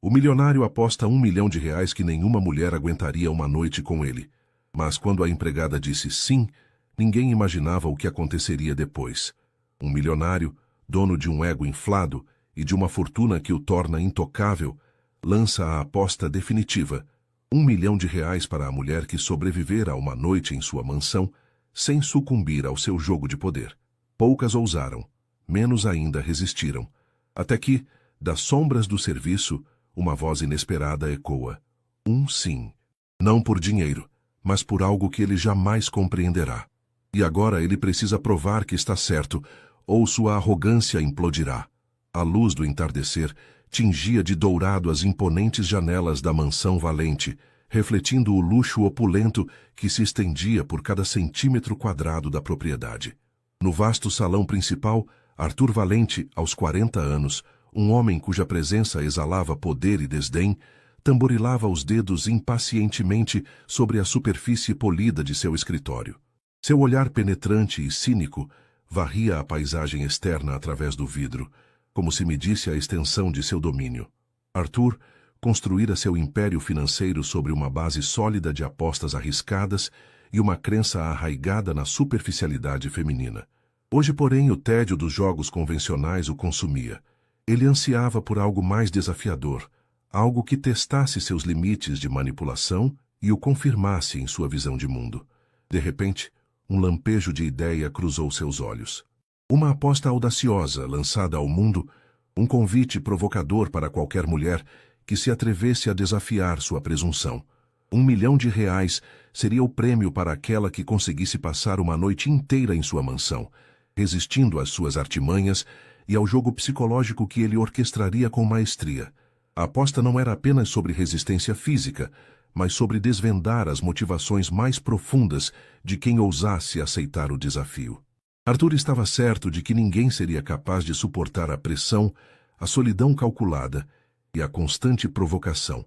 O milionário aposta R$ 1 milhão que nenhuma mulher aguentaria uma noite com ele. Mas quando a empregada disse sim, ninguém imaginava o que aconteceria depois. Um milionário, dono de um ego inflado e de uma fortuna que o torna intocável, lança a aposta definitiva: R$ 1 milhão para a mulher que sobreviver a uma noite em sua mansão, sem sucumbir ao seu jogo de poder. Poucas ousaram, menos ainda resistiram, até que, das sombras do serviço, uma voz inesperada ecoa: sim. Não por dinheiro, mas por algo que ele jamais compreenderá. E agora ele precisa provar que está certo, ou sua arrogância implodirá. A luz do entardecer tingia de dourado as imponentes janelas da mansão Valente, refletindo o luxo opulento que se estendia por cada centímetro quadrado da propriedade. No vasto salão principal, Arthur Valente, aos 40 anos, um homem cuja presença exalava poder e desdém, tamborilava os dedos impacientemente sobre a superfície polida de seu escritório. Seu olhar penetrante e cínico varria a paisagem externa através do vidro, como se medisse a extensão de seu domínio. Arthur construíra seu império financeiro sobre uma base sólida de apostas arriscadas e uma crença arraigada na superficialidade feminina. Hoje, porém, o tédio dos jogos convencionais o consumia. Ele ansiava por algo mais desafiador, algo que testasse seus limites de manipulação e o confirmasse em sua visão de mundo. De repente, um lampejo de ideia cruzou seus olhos. Uma aposta audaciosa lançada ao mundo, um convite provocador para qualquer mulher que se atrevesse a desafiar sua presunção. R$ 1 milhão seria o prêmio para aquela que conseguisse passar uma noite inteira em sua mansão, resistindo às suas artimanhas e ao jogo psicológico que ele orquestraria com maestria. A aposta não era apenas sobre resistência física, mas sobre desvendar as motivações mais profundas de quem ousasse aceitar o desafio. Arthur estava certo de que ninguém seria capaz de suportar a pressão, a solidão calculada e a constante provocação.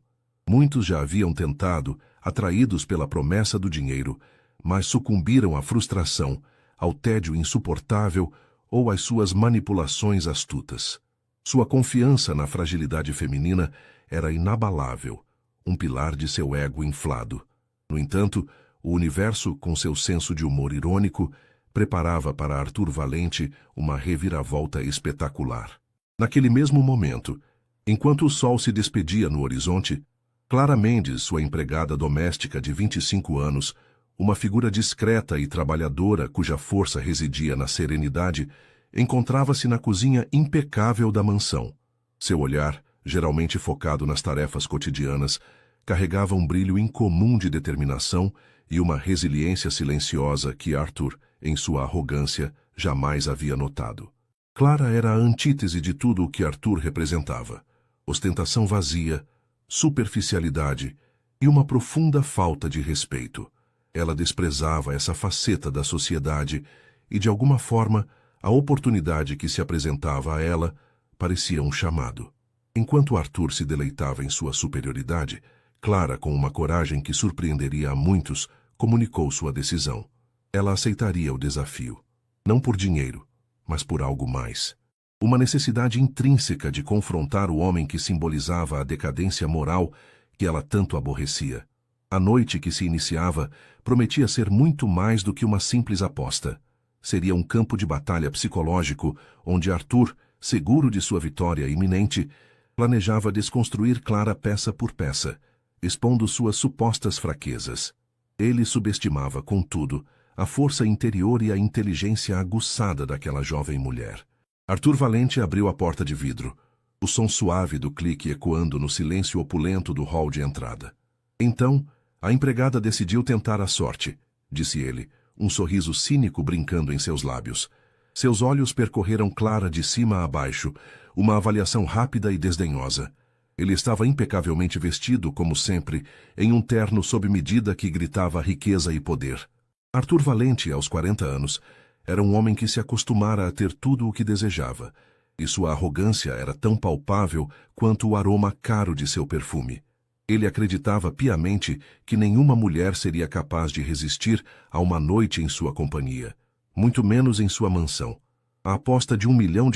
Muitos já haviam tentado, atraídos pela promessa do dinheiro, mas sucumbiram à frustração, ao tédio insuportável ou às suas manipulações astutas. Sua confiança na fragilidade feminina era inabalável, um pilar de seu ego inflado. No entanto, o universo, com seu senso de humor irônico, preparava para Arthur Valente uma reviravolta espetacular. Naquele mesmo momento, enquanto o sol se despedia no horizonte, Clara Mendes, sua empregada doméstica de 25 anos, uma figura discreta e trabalhadora cuja força residia na serenidade, encontrava-se na cozinha impecável da mansão. Seu olhar, geralmente focado nas tarefas cotidianas, carregava um brilho incomum de determinação e uma resiliência silenciosa que Arthur, em sua arrogância, jamais havia notado. Clara era a antítese de tudo o que Arthur representava: ostentação vazia, superficialidade e uma profunda falta de respeito. Ela desprezava essa faceta da sociedade e, de alguma forma, a oportunidade que se apresentava a ela parecia um chamado. Enquanto Arthur se deleitava em sua superioridade, Clara, com uma coragem que surpreenderia a muitos, comunicou sua decisão. Ela aceitaria o desafio, não por dinheiro, mas por algo mais. Uma necessidade intrínseca de confrontar o homem que simbolizava a decadência moral que ela tanto aborrecia. A noite que se iniciava prometia ser muito mais do que uma simples aposta. Seria um campo de batalha psicológico onde Arthur, seguro de sua vitória iminente, planejava desconstruir Clara peça por peça, expondo suas supostas fraquezas. Ele subestimava, contudo, a força interior e a inteligência aguçada daquela jovem mulher. Arthur Valente abriu a porta de vidro, o som suave do clique ecoando no silêncio opulento do hall de entrada. Então, a empregada decidiu tentar a sorte, disse ele, um sorriso cínico brincando em seus lábios. Seus olhos percorreram Clara de cima a baixo, uma avaliação rápida e desdenhosa. Ele estava impecavelmente vestido, como sempre, em um terno sob medida que gritava riqueza e poder. Arthur Valente, aos 40 anos, era um homem que se acostumara a ter tudo o que desejava, e sua arrogância era tão palpável quanto o aroma caro de seu perfume. Ele acreditava piamente que nenhuma mulher seria capaz de resistir a uma noite em sua companhia, muito menos em sua mansão. A aposta de R$ 1 milhão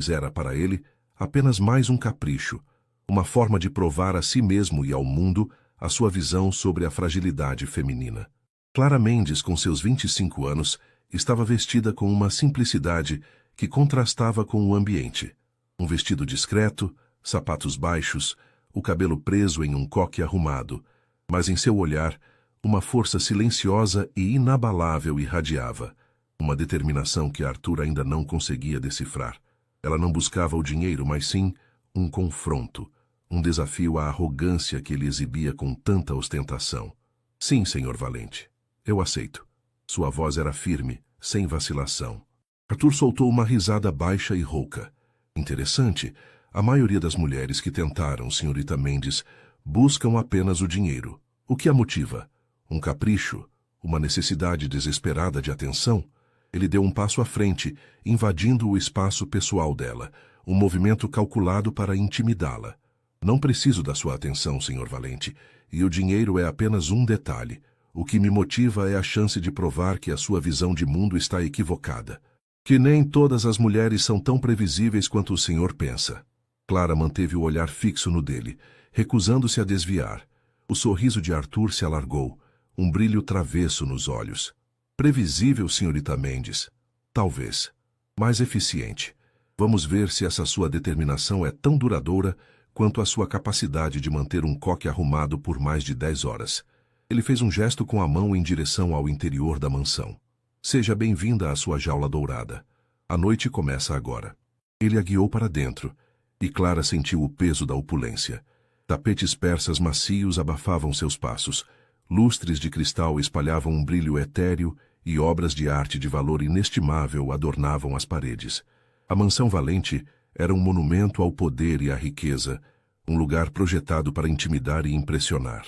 era, para ele, apenas mais um capricho, uma forma de provar a si mesmo e ao mundo a sua visão sobre a fragilidade feminina. Clara Mendes, com seus 25 anos, estava vestida com uma simplicidade que contrastava com o ambiente. Um vestido discreto, sapatos baixos, o cabelo preso em um coque arrumado, mas em seu olhar, uma força silenciosa e inabalável irradiava, uma determinação que Arthur ainda não conseguia decifrar. Ela não buscava o dinheiro, mas sim um confronto, um desafio à arrogância que ele exibia com tanta ostentação. Sim, senhor Valente, eu aceito. Sua voz era firme, sem vacilação. Arthur soltou uma risada baixa e rouca. Interessante, a maioria das mulheres que tentaram, senhorita Mendes, buscam apenas o dinheiro. O que a motiva? Um capricho? Uma necessidade desesperada de atenção? Ele deu um passo à frente, invadindo o espaço pessoal dela, um movimento calculado para intimidá-la. Não preciso da sua atenção, senhor Valente, e o dinheiro é apenas um detalhe. O que me motiva é a chance de provar que a sua visão de mundo está equivocada. Que nem todas as mulheres são tão previsíveis quanto o senhor pensa. Clara manteve o olhar fixo no dele, recusando-se a desviar. O sorriso de Arthur se alargou, um brilho travesso nos olhos. Previsível, senhorita Mendes? Talvez. Mais eficiente. Vamos ver se essa sua determinação é tão duradoura quanto a sua capacidade de manter um coque arrumado por mais de 10 horas. Ele fez um gesto com a mão em direção ao interior da mansão. Seja bem-vinda à sua jaula dourada. A noite começa agora. Ele a guiou para dentro, e Clara sentiu o peso da opulência. Tapetes persas macios abafavam seus passos, lustres de cristal espalhavam um brilho etéreo e obras de arte de valor inestimável adornavam as paredes. A mansão Valente era um monumento ao poder e à riqueza, um lugar projetado para intimidar e impressionar.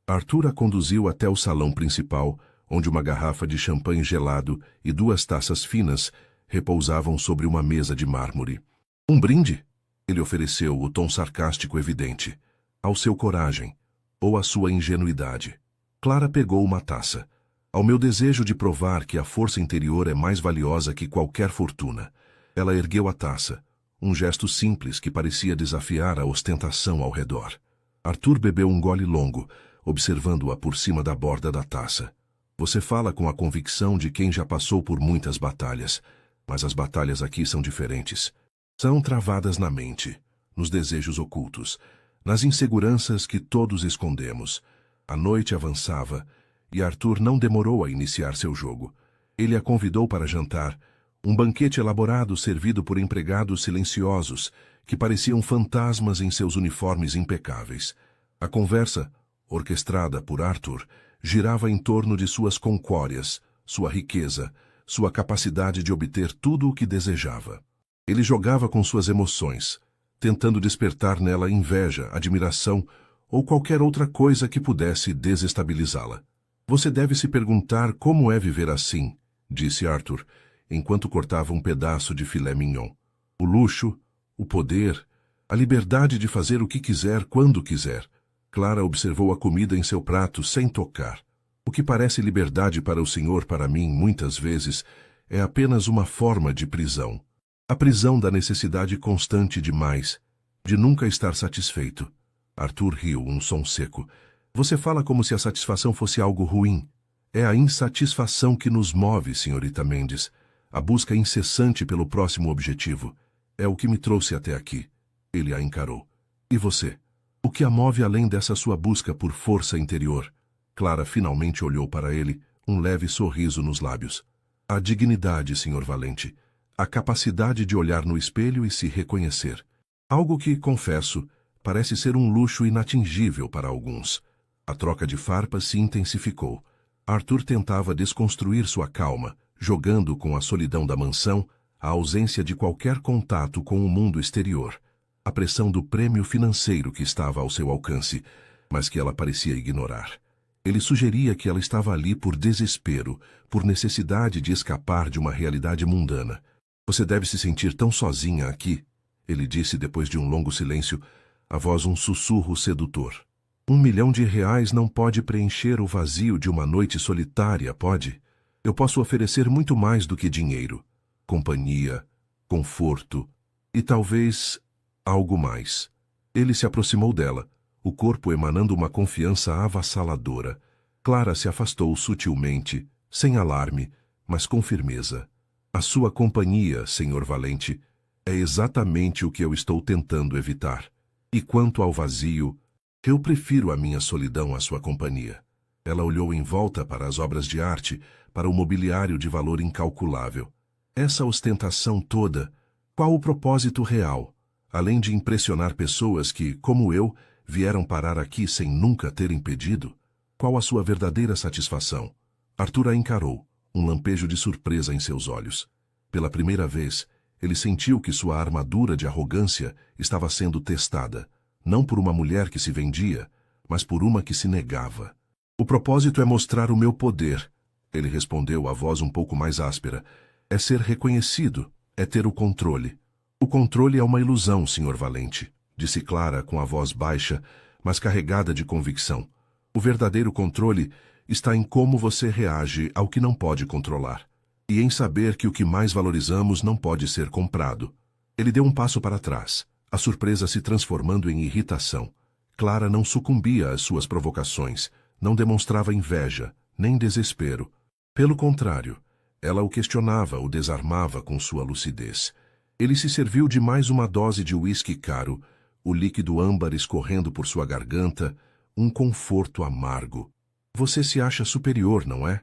Arthur a conduziu até o salão principal, onde uma garrafa de champanhe gelado e 2 taças finas repousavam sobre uma mesa de mármore. Um brinde? Ele ofereceu, o tom sarcástico evidente. Ao seu coragem, ou à sua ingenuidade. Clara pegou uma taça. Ao meu desejo de provar que a força interior é mais valiosa que qualquer fortuna. Ela ergueu a taça, um gesto simples que parecia desafiar a ostentação ao redor. Arthur bebeu um gole longo, observando-a por cima da borda da taça. Você fala com a convicção de quem já passou por muitas batalhas, mas as batalhas aqui são diferentes. São travadas na mente, nos desejos ocultos, nas inseguranças que todos escondemos. A noite avançava, e Arthur não demorou a iniciar seu jogo. Ele a convidou para jantar, um banquete elaborado servido por empregados silenciosos, que pareciam fantasmas em seus uniformes impecáveis. A conversa, orquestrada por Arthur, girava em torno de suas concórias, sua riqueza, sua capacidade de obter tudo o que desejava. Ele jogava com suas emoções, tentando despertar nela inveja, admiração ou qualquer outra coisa que pudesse desestabilizá-la. Você deve se perguntar como é viver assim, disse Arthur, enquanto cortava um pedaço de filé mignon. O luxo, o poder, a liberdade de fazer o que quiser quando quiser. Clara observou a comida em seu prato sem tocar. O que parece liberdade para o senhor, para mim, muitas vezes, é apenas uma forma de prisão. A prisão da necessidade constante de mais, de nunca estar satisfeito. Arthur riu, um som seco. Você fala como se a satisfação fosse algo ruim. É a insatisfação que nos move, senhorita Mendes. A busca incessante pelo próximo objetivo. É o que me trouxe até aqui. Ele a encarou. E você? O que a move além dessa sua busca por força interior? Clara finalmente olhou para ele, um leve sorriso nos lábios. A dignidade, senhor Valente. A capacidade de olhar no espelho e se reconhecer. Algo que, confesso, parece ser um luxo inatingível para alguns. A troca de farpas se intensificou. Arthur tentava desconstruir sua calma, jogando com a solidão da mansão, a ausência de qualquer contato com o mundo exterior, a pressão do prêmio financeiro que estava ao seu alcance, mas que ela parecia ignorar. Ele sugeria que ela estava ali por desespero, por necessidade de escapar de uma realidade mundana. Você deve se sentir tão sozinha aqui, ele disse depois de um longo silêncio, a voz um sussurro sedutor. R$1 milhão não pode preencher o vazio de uma noite solitária, pode? Eu posso oferecer muito mais do que dinheiro. Companhia, conforto e talvez algo mais. Ele se aproximou dela, o corpo emanando uma confiança avassaladora. Clara se afastou sutilmente, sem alarme, mas com firmeza. A sua companhia, Senhor Valente, é exatamente o que eu estou tentando evitar. E quanto ao vazio, eu prefiro a minha solidão à sua companhia. Ela olhou em volta para as obras de arte, para o mobiliário de valor incalculável. Essa ostentação toda, qual o propósito real, além de impressionar pessoas que, como eu, vieram parar aqui sem nunca terem pedido? Qual a sua verdadeira satisfação? Arthur a encarou, um lampejo de surpresa em seus olhos. Pela primeira vez, ele sentiu que sua armadura de arrogância estava sendo testada, não por uma mulher que se vendia, mas por uma que se negava. O propósito é mostrar o meu poder, ele respondeu, a voz um pouco mais áspera. É ser reconhecido, é ter o controle. O controle é uma ilusão, Senhor Valente, disse Clara com a voz baixa, mas carregada de convicção. O verdadeiro controle está em como você reage ao que não pode controlar, e em saber que o que mais valorizamos não pode ser comprado. Ele deu um passo para trás, a surpresa se transformando em irritação. Clara não sucumbia às suas provocações, não demonstrava inveja, nem desespero. Pelo contrário, ela o questionava, o desarmava com sua lucidez. Ele se serviu de mais uma dose de uísque caro, o líquido âmbar escorrendo por sua garganta, um conforto amargo. Você se acha superior, não é?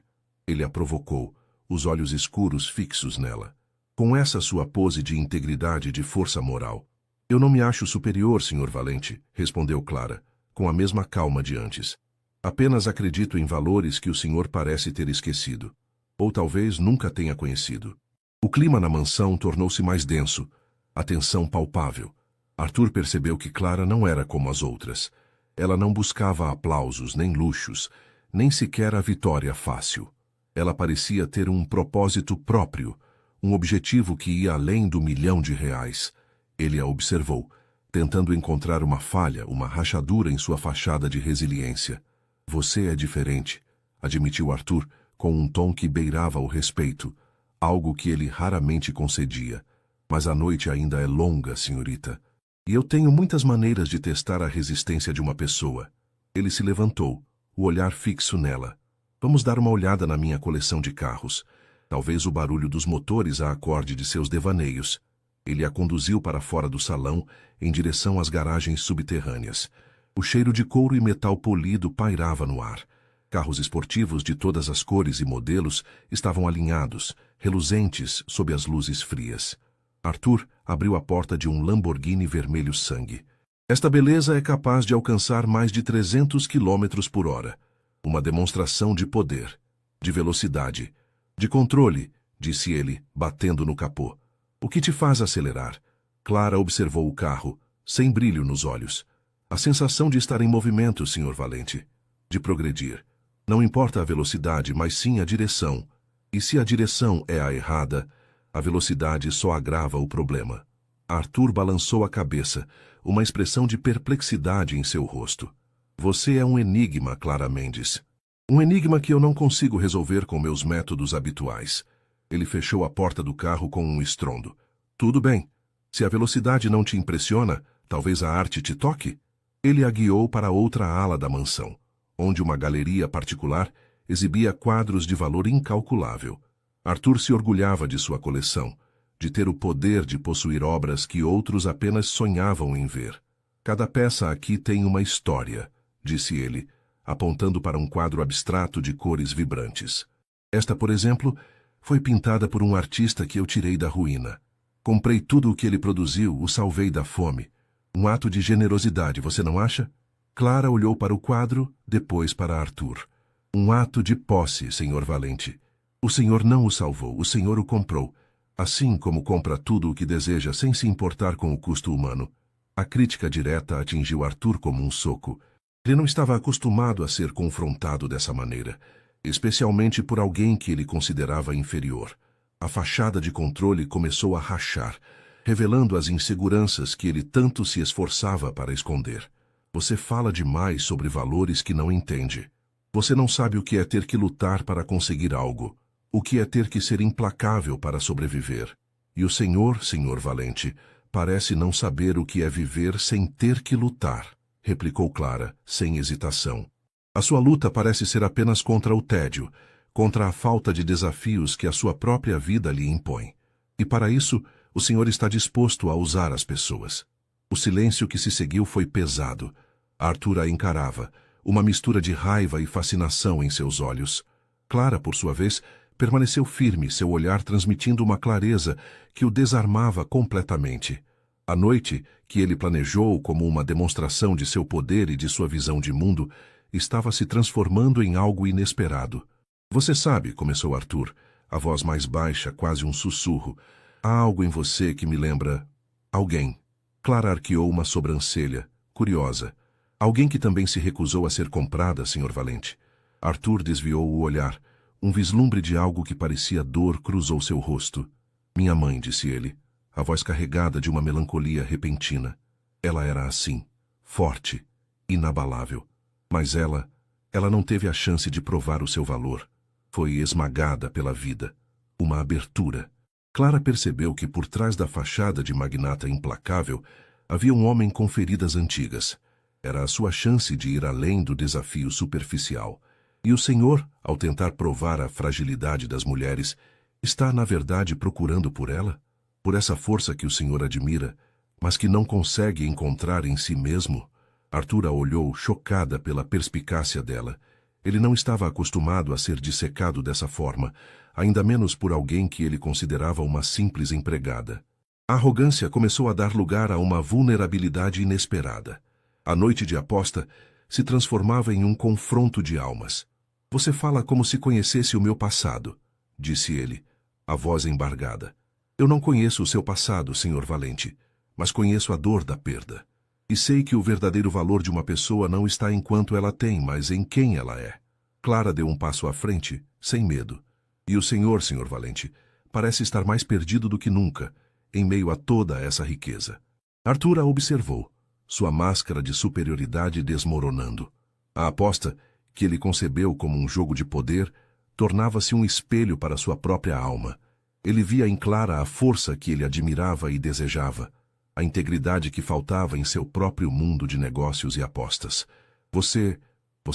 Ele a provocou, os olhos escuros fixos nela. Com essa sua pose de integridade e de força moral. Eu não me acho superior, Senhor Valente, respondeu Clara, com a mesma calma de antes. Apenas acredito em valores que o senhor parece ter esquecido. Ou talvez nunca tenha conhecido. O clima na mansão tornou-se mais denso, a tensão palpável. Arthur percebeu que Clara não era como as outras. Ela não buscava aplausos, nem luxos, nem sequer a vitória fácil. Ela parecia ter um propósito próprio, um objetivo que ia além do R$ 1.000.000. Ele a observou, tentando encontrar uma falha, uma rachadura em sua fachada de resiliência. Você é diferente, admitiu Arthur, com um tom que beirava o respeito, algo que ele raramente concedia. Mas a noite ainda é longa, senhorita. E eu tenho muitas maneiras de testar a resistência de uma pessoa. Ele se levantou, o olhar fixo nela. Vamos dar uma olhada na minha coleção de carros. Talvez o barulho dos motores a acorde de seus devaneios. Ele a conduziu para fora do salão, em direção às garagens subterrâneas. O cheiro de couro e metal polido pairava no ar. Carros esportivos de todas as cores e modelos estavam alinhados, reluzentes sob as luzes frias. Arthur abriu a porta de um Lamborghini vermelho sangue. Esta beleza é capaz de alcançar mais de 300 quilômetros por hora. Uma demonstração de poder, de velocidade, de controle, disse ele, batendo no capô. O que te faz acelerar? Clara observou o carro, sem brilho nos olhos. A sensação de estar em movimento, Senhor Valente. De progredir. Não importa a velocidade, mas sim a direção. E se a direção é a errada, a velocidade só agrava o problema. Arthur balançou a cabeça, uma expressão de perplexidade em seu rosto. Você é um enigma, Clara Mendes. Um enigma que eu não consigo resolver com meus métodos habituais. Ele fechou a porta do carro com um estrondo. Tudo bem. Se a velocidade não te impressiona, talvez a arte te toque? Ele a guiou para outra ala da mansão, onde uma galeria particular exibia quadros de valor incalculável. Arthur se orgulhava de sua coleção, de ter o poder de possuir obras que outros apenas sonhavam em ver. Cada peça aqui tem uma história, disse ele, apontando para um quadro abstrato de cores vibrantes. Esta, por exemplo, foi pintada por um artista que eu tirei da ruína. Comprei tudo o que ele produziu, o salvei da fome. Um ato de generosidade, você não acha? Clara olhou para o quadro, depois para Arthur. Um ato de posse, Senhor Valente. O Senhor não o salvou, o Senhor o comprou. Assim como compra tudo o que deseja sem se importar com o custo humano. A crítica direta atingiu Arthur como um soco. Ele não estava acostumado a ser confrontado dessa maneira, especialmente por alguém que ele considerava inferior. A fachada de controle começou a rachar, revelando as inseguranças que ele tanto se esforçava para esconder. Você fala demais sobre valores que não entende. Você não sabe o que é ter que lutar para conseguir algo, o que é ter que ser implacável para sobreviver. E o Senhor, Senhor Valente, parece não saber o que é viver sem ter que lutar, replicou Clara, sem hesitação. A sua luta parece ser apenas contra o tédio, contra a falta de desafios que a sua própria vida lhe impõe. E para isso, o senhor está disposto a usar as pessoas. O silêncio que se seguiu foi pesado. Arthur a encarava, uma mistura de raiva e fascinação em seus olhos. Clara, por sua vez, permaneceu firme, seu olhar transmitindo uma clareza que o desarmava completamente. A noite, que ele planejou como uma demonstração de seu poder e de sua visão de mundo, estava se transformando em algo inesperado. Você sabe, começou Arthur, a voz mais baixa, quase um sussurro. Há algo em você que me lembra... alguém. Clara arqueou uma sobrancelha, curiosa. Alguém que também se recusou a ser comprada, Sr. Valente. Arthur desviou o olhar. Um vislumbre de algo que parecia dor cruzou seu rosto. Minha mãe, disse ele, a voz carregada de uma melancolia repentina. Ela era assim, forte, inabalável. Mas ela não teve a chance de provar o seu valor. Foi esmagada pela vida. Uma abertura. Clara percebeu que por trás da fachada de magnata implacável havia um homem com feridas antigas. Era a sua chance de ir além do desafio superficial. E o Senhor, ao tentar provar a fragilidade das mulheres, está, na verdade, procurando por ela? Por essa força que o Senhor admira, mas que não consegue encontrar em si mesmo? Arthur a olhou, chocada pela perspicácia dela. Ele não estava acostumado a ser dissecado dessa forma, ainda menos por alguém que ele considerava uma simples empregada. A arrogância começou a dar lugar a uma vulnerabilidade inesperada. A noite de aposta se transformava em um confronto de almas. Você fala como se conhecesse o meu passado, disse ele, a voz embargada. Eu não conheço o seu passado, Sr. Valente, mas conheço a dor da perda. E sei que o verdadeiro valor de uma pessoa não está em quanto ela tem, mas em quem ela é. Clara deu um passo à frente, sem medo. E o senhor, Sr. Valente, parece estar mais perdido do que nunca, em meio a toda essa riqueza. Arthur a observou, sua máscara de superioridade desmoronando. A aposta, que ele concebeu como um jogo de poder, tornava-se um espelho para sua própria alma. Ele via em Clara a força que ele admirava e desejava, a integridade que faltava em seu próprio mundo de negócios e apostas. Você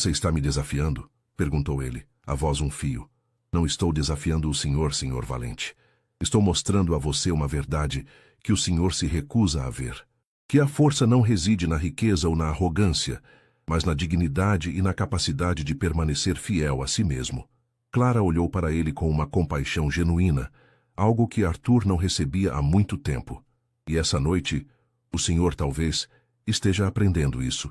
está me desafiando? Perguntou ele, a voz um fio. Não estou desafiando o senhor, Sr. Valente. Estou mostrando a você uma verdade que o senhor se recusa a ver. Que a força não reside na riqueza ou na arrogância, mas na dignidade e na capacidade de permanecer fiel a si mesmo. Clara olhou para ele com uma compaixão genuína, algo que Arthur não recebia há muito tempo. E essa noite, o senhor talvez esteja aprendendo isso.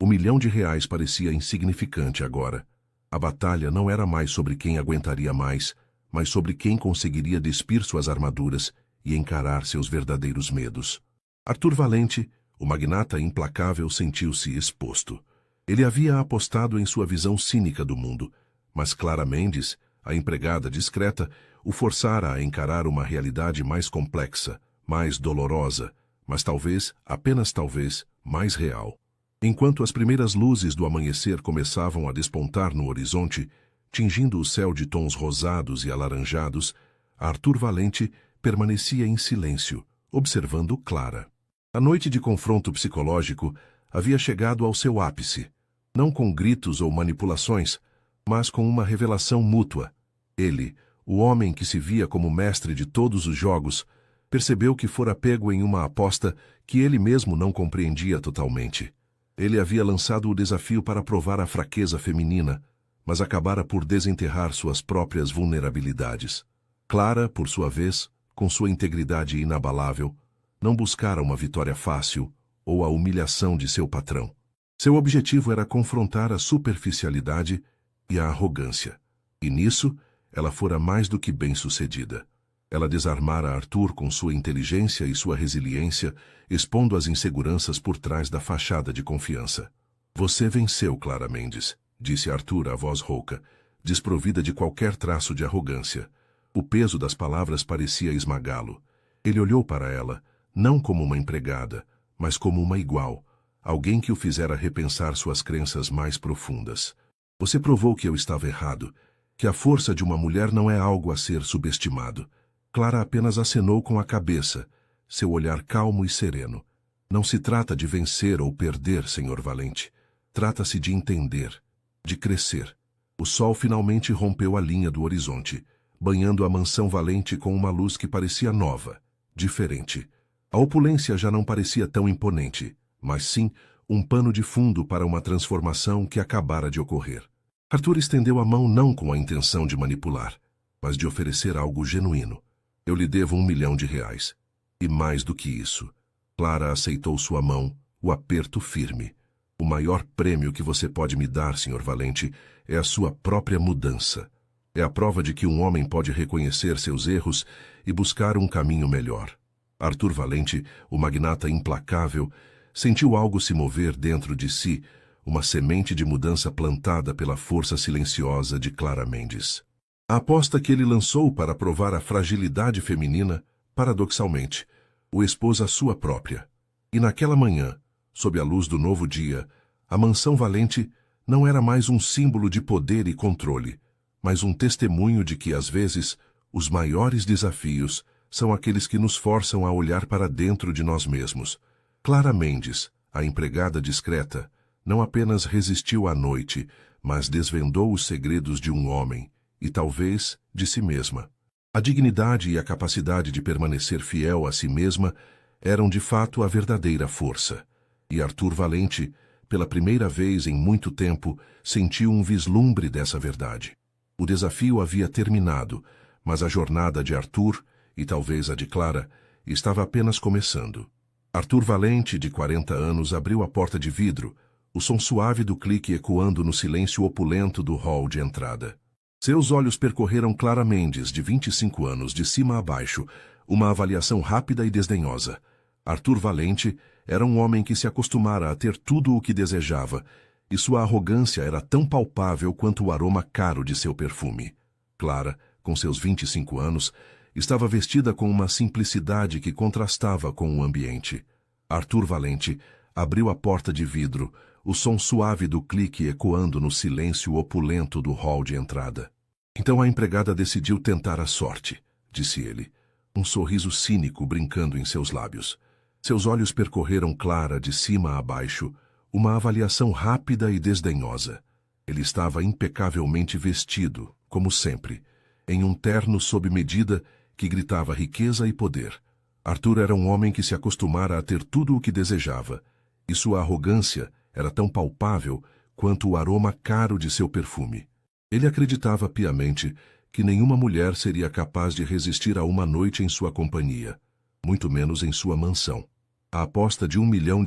R$ 1.000.000 parecia insignificante agora. A batalha não era mais sobre quem aguentaria mais, mas sobre quem conseguiria despir suas armaduras e encarar seus verdadeiros medos. Arthur Valente, o magnata implacável, sentiu-se exposto. Ele havia apostado em sua visão cínica do mundo, mas Clara Mendes, a empregada discreta, o forçara a encarar uma realidade mais complexa, mais dolorosa, mas talvez, apenas talvez, mais real. Enquanto as primeiras luzes do amanhecer começavam a despontar no horizonte, tingindo o céu de tons rosados e alaranjados, Arthur Valente permanecia em silêncio, observando Clara. A noite de confronto psicológico havia chegado ao seu ápice, não com gritos ou manipulações, mas com uma revelação mútua. Ele, o homem que se via como mestre de todos os jogos, percebeu que fora pego em uma aposta que ele mesmo não compreendia totalmente. Ele havia lançado o desafio para provar a fraqueza feminina, mas acabara por desenterrar suas próprias vulnerabilidades. Clara, por sua vez, com sua integridade inabalável, não buscara uma vitória fácil ou a humilhação de seu patrão. Seu objetivo era confrontar a superficialidade e a arrogância. E nisso, ela fora mais do que bem-sucedida. Ela desarmara Arthur com sua inteligência e sua resiliência, expondo as inseguranças por trás da fachada de confiança. Você venceu, Clara Mendes, disse Arthur, a voz rouca, desprovida de qualquer traço de arrogância. O peso das palavras parecia esmagá-lo. Ele olhou para ela, não como uma empregada, mas como uma igual, alguém que o fizera repensar suas crenças mais profundas. Você provou que eu estava errado, que a força de uma mulher não é algo a ser subestimado. Clara apenas acenou com a cabeça, seu olhar calmo e sereno. Não se trata de vencer ou perder, Senhor Valente. Trata-se de entender, de crescer. O sol finalmente rompeu a linha do horizonte, banhando a mansão Valente com uma luz que parecia nova, diferente. A opulência já não parecia tão imponente, mas sim um pano de fundo para uma transformação que acabara de ocorrer. Arthur estendeu a mão não com a intenção de manipular, mas de oferecer algo genuíno. Eu lhe devo R$1 milhão. E mais do que isso, Clara aceitou sua mão, o aperto firme. O maior prêmio que você pode me dar, Sr. Valente, é a sua própria mudança. É a prova de que um homem pode reconhecer seus erros e buscar um caminho melhor. Arthur Valente, o magnata implacável, sentiu algo se mover dentro de si, uma semente de mudança plantada pela força silenciosa de Clara Mendes. A aposta que ele lançou para provar a fragilidade feminina, paradoxalmente, o expôs à sua própria. E naquela manhã, sob a luz do novo dia, a mansão Valente não era mais um símbolo de poder e controle, mas um testemunho de que, às vezes, os maiores desafios são aqueles que nos forçam a olhar para dentro de nós mesmos. Clara Mendes, a empregada discreta, não apenas resistiu à noite, mas desvendou os segredos de um homem, e talvez de si mesma. A dignidade e a capacidade de permanecer fiel a si mesma eram de fato a verdadeira força. E Arthur Valente, pela primeira vez em muito tempo, sentiu um vislumbre dessa verdade. O desafio havia terminado, mas a jornada de Arthur, e talvez a de Clara, estava apenas começando. Arthur Valente, de 40 anos, abriu a porta de vidro, o som suave do clique ecoando no silêncio opulento do hall de entrada. Seus olhos percorreram Clara Mendes, de 25 anos, de cima a baixo, uma avaliação rápida e desdenhosa. Arthur Valente era um homem que se acostumara a ter tudo o que desejava, e sua arrogância era tão palpável quanto o aroma caro de seu perfume. Clara, com seus 25 anos, estava vestida com uma simplicidade que contrastava com o ambiente. Arthur Valente abriu a porta de vidro, o som suave do clique ecoando no silêncio opulento do hall de entrada. Então a empregada decidiu tentar a sorte, disse ele, um sorriso cínico brincando em seus lábios. Seus olhos percorreram Clara de cima a baixo, uma avaliação rápida e desdenhosa. Ele estava impecavelmente vestido, como sempre, em um terno sob medida que gritava riqueza e poder. Arthur era um homem que se acostumara a ter tudo o que desejava, e sua arrogância era tão palpável quanto o aroma caro de seu perfume. Ele acreditava piamente que nenhuma mulher seria capaz de resistir a uma noite em sua companhia, muito menos em sua mansão. A aposta de R$1 milhão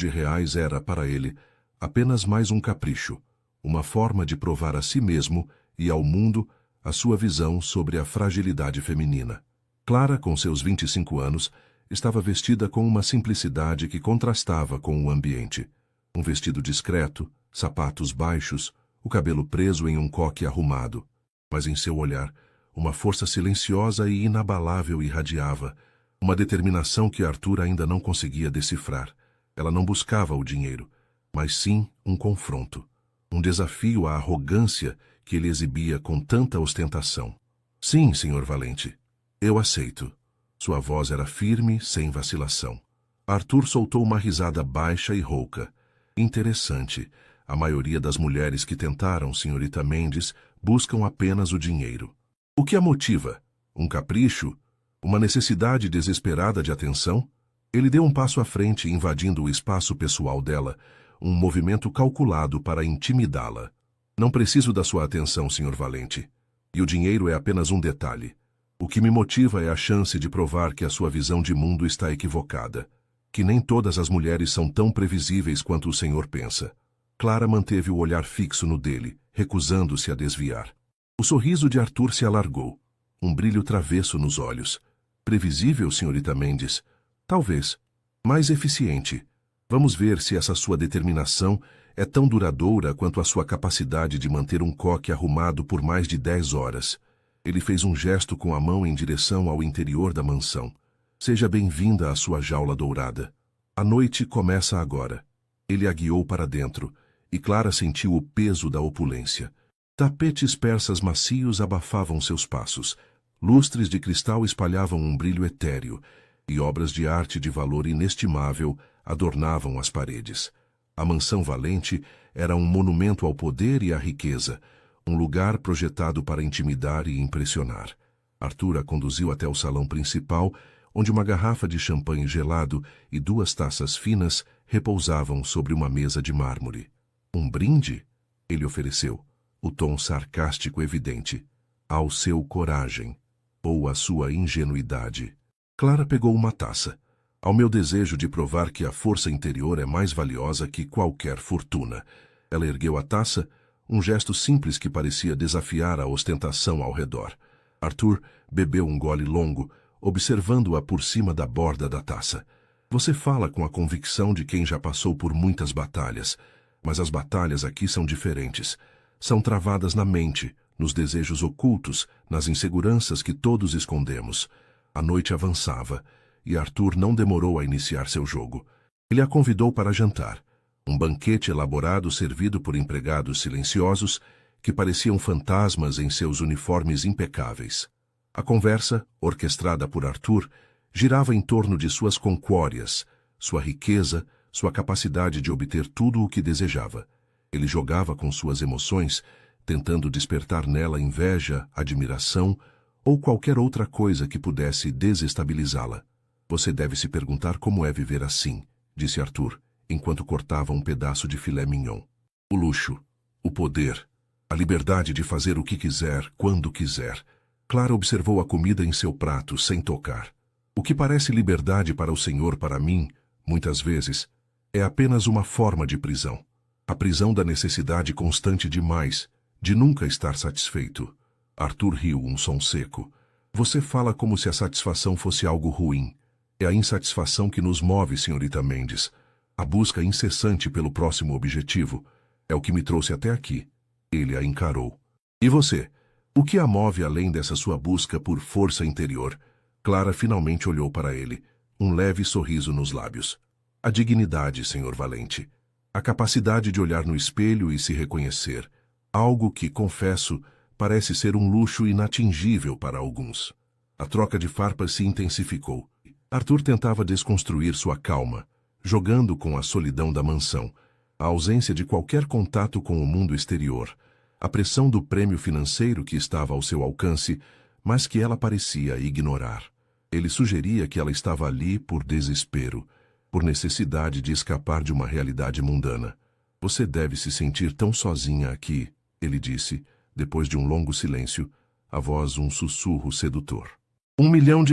era, para ele, apenas mais um capricho, uma forma de provar a si mesmo e ao mundo a sua visão sobre a fragilidade feminina. Clara, com seus 25 anos, estava vestida com uma simplicidade que contrastava com o ambiente. Um vestido discreto, sapatos baixos, o cabelo preso em um coque arrumado. Mas em seu olhar, uma força silenciosa e inabalável irradiava, uma determinação que Arthur ainda não conseguia decifrar. Ela não buscava o dinheiro, mas sim um confronto, um desafio à arrogância que ele exibia com tanta ostentação. Sim, Sr. Valente, eu aceito. Sua voz era firme, sem vacilação. Arthur soltou uma risada baixa e rouca. Interessante. A maioria das mulheres que tentaram, senhorita Mendes, buscam apenas o dinheiro. O que a motiva? Um capricho? Uma necessidade desesperada de atenção? Ele deu um passo à frente, invadindo o espaço pessoal dela, um movimento calculado para intimidá-la. Não preciso da sua atenção, Sr. Valente. E o dinheiro é apenas um detalhe. O que me motiva é a chance de provar que a sua visão de mundo está equivocada, que nem todas as mulheres são tão previsíveis quanto o senhor pensa. Clara manteve o olhar fixo no dele, recusando-se a desviar. O sorriso de Arthur se alargou, um brilho travesso nos olhos. Previsível, senhorita Mendes? Talvez. Mais eficiente. Vamos ver se essa sua determinação é tão duradoura quanto a sua capacidade de manter um coque arrumado por mais de 10 horas. Ele fez um gesto com a mão em direção ao interior da mansão. Seja bem-vinda à sua jaula dourada. A noite começa agora. Ele a guiou para dentro, e Clara sentiu o peso da opulência. Tapetes persas macios abafavam seus passos. Lustres de cristal espalhavam um brilho etéreo. e obras de arte de valor inestimável adornavam as paredes. A mansão Valente era um monumento ao poder e à riqueza, um lugar projetado para intimidar e impressionar. Arthur a conduziu até o salão principal, onde uma garrafa de champanhe gelado e 2 taças finas repousavam sobre uma mesa de mármore. Um brinde? Ele ofereceu, o tom sarcástico evidente. Ao seu coragem, ou à sua ingenuidade. Clara pegou uma taça. Ao meu desejo de provar que a força interior é mais valiosa que qualquer fortuna. Ela ergueu a taça, um gesto simples que parecia desafiar a ostentação ao redor. Arthur bebeu um gole longo, observando-a por cima da borda da taça. Você fala com a convicção de quem já passou por muitas batalhas, mas as batalhas aqui são diferentes. São travadas na mente, nos desejos ocultos, nas inseguranças que todos escondemos. A noite avançava, e Arthur não demorou a iniciar seu jogo. Ele a convidou para jantar. Um banquete elaborado servido por empregados silenciosos que pareciam fantasmas em seus uniformes impecáveis. A conversa, orquestrada por Arthur, girava em torno de suas conquórias, sua riqueza, sua capacidade de obter tudo o que desejava. Ele jogava com suas emoções, tentando despertar nela inveja, admiração ou qualquer outra coisa que pudesse desestabilizá-la. Você deve se perguntar como é viver assim, disse Arthur, enquanto cortava um pedaço de filé mignon. O luxo, o poder, a liberdade de fazer o que quiser, quando quiser. Clara observou a comida em seu prato, sem tocar. O que parece liberdade para o Senhor, para mim, muitas vezes, é apenas uma forma de prisão. A prisão da necessidade constante de mais, de nunca estar satisfeito. Arthur riu, um som seco. Você fala como se a satisfação fosse algo ruim. É a insatisfação que nos move, senhorita Mendes. A busca incessante pelo próximo objetivo é o que me trouxe até aqui. Ele a encarou. E você? O que a move além dessa sua busca por força interior? Clara finalmente olhou para ele, um leve sorriso nos lábios. A dignidade, senhor Valente. A capacidade de olhar no espelho e se reconhecer. Algo que, confesso, parece ser um luxo inatingível para alguns. A troca de farpas se intensificou. Arthur tentava desconstruir sua calma, jogando com a solidão da mansão, a ausência de qualquer contato com o mundo exterior, a pressão do prêmio financeiro que estava ao seu alcance, mas que ela parecia ignorar. Ele sugeria que ela estava ali por desespero, por necessidade de escapar de uma realidade mundana. Você deve se sentir tão sozinha aqui, ele disse, depois de um longo silêncio, a voz um sussurro sedutor. R$1 milhão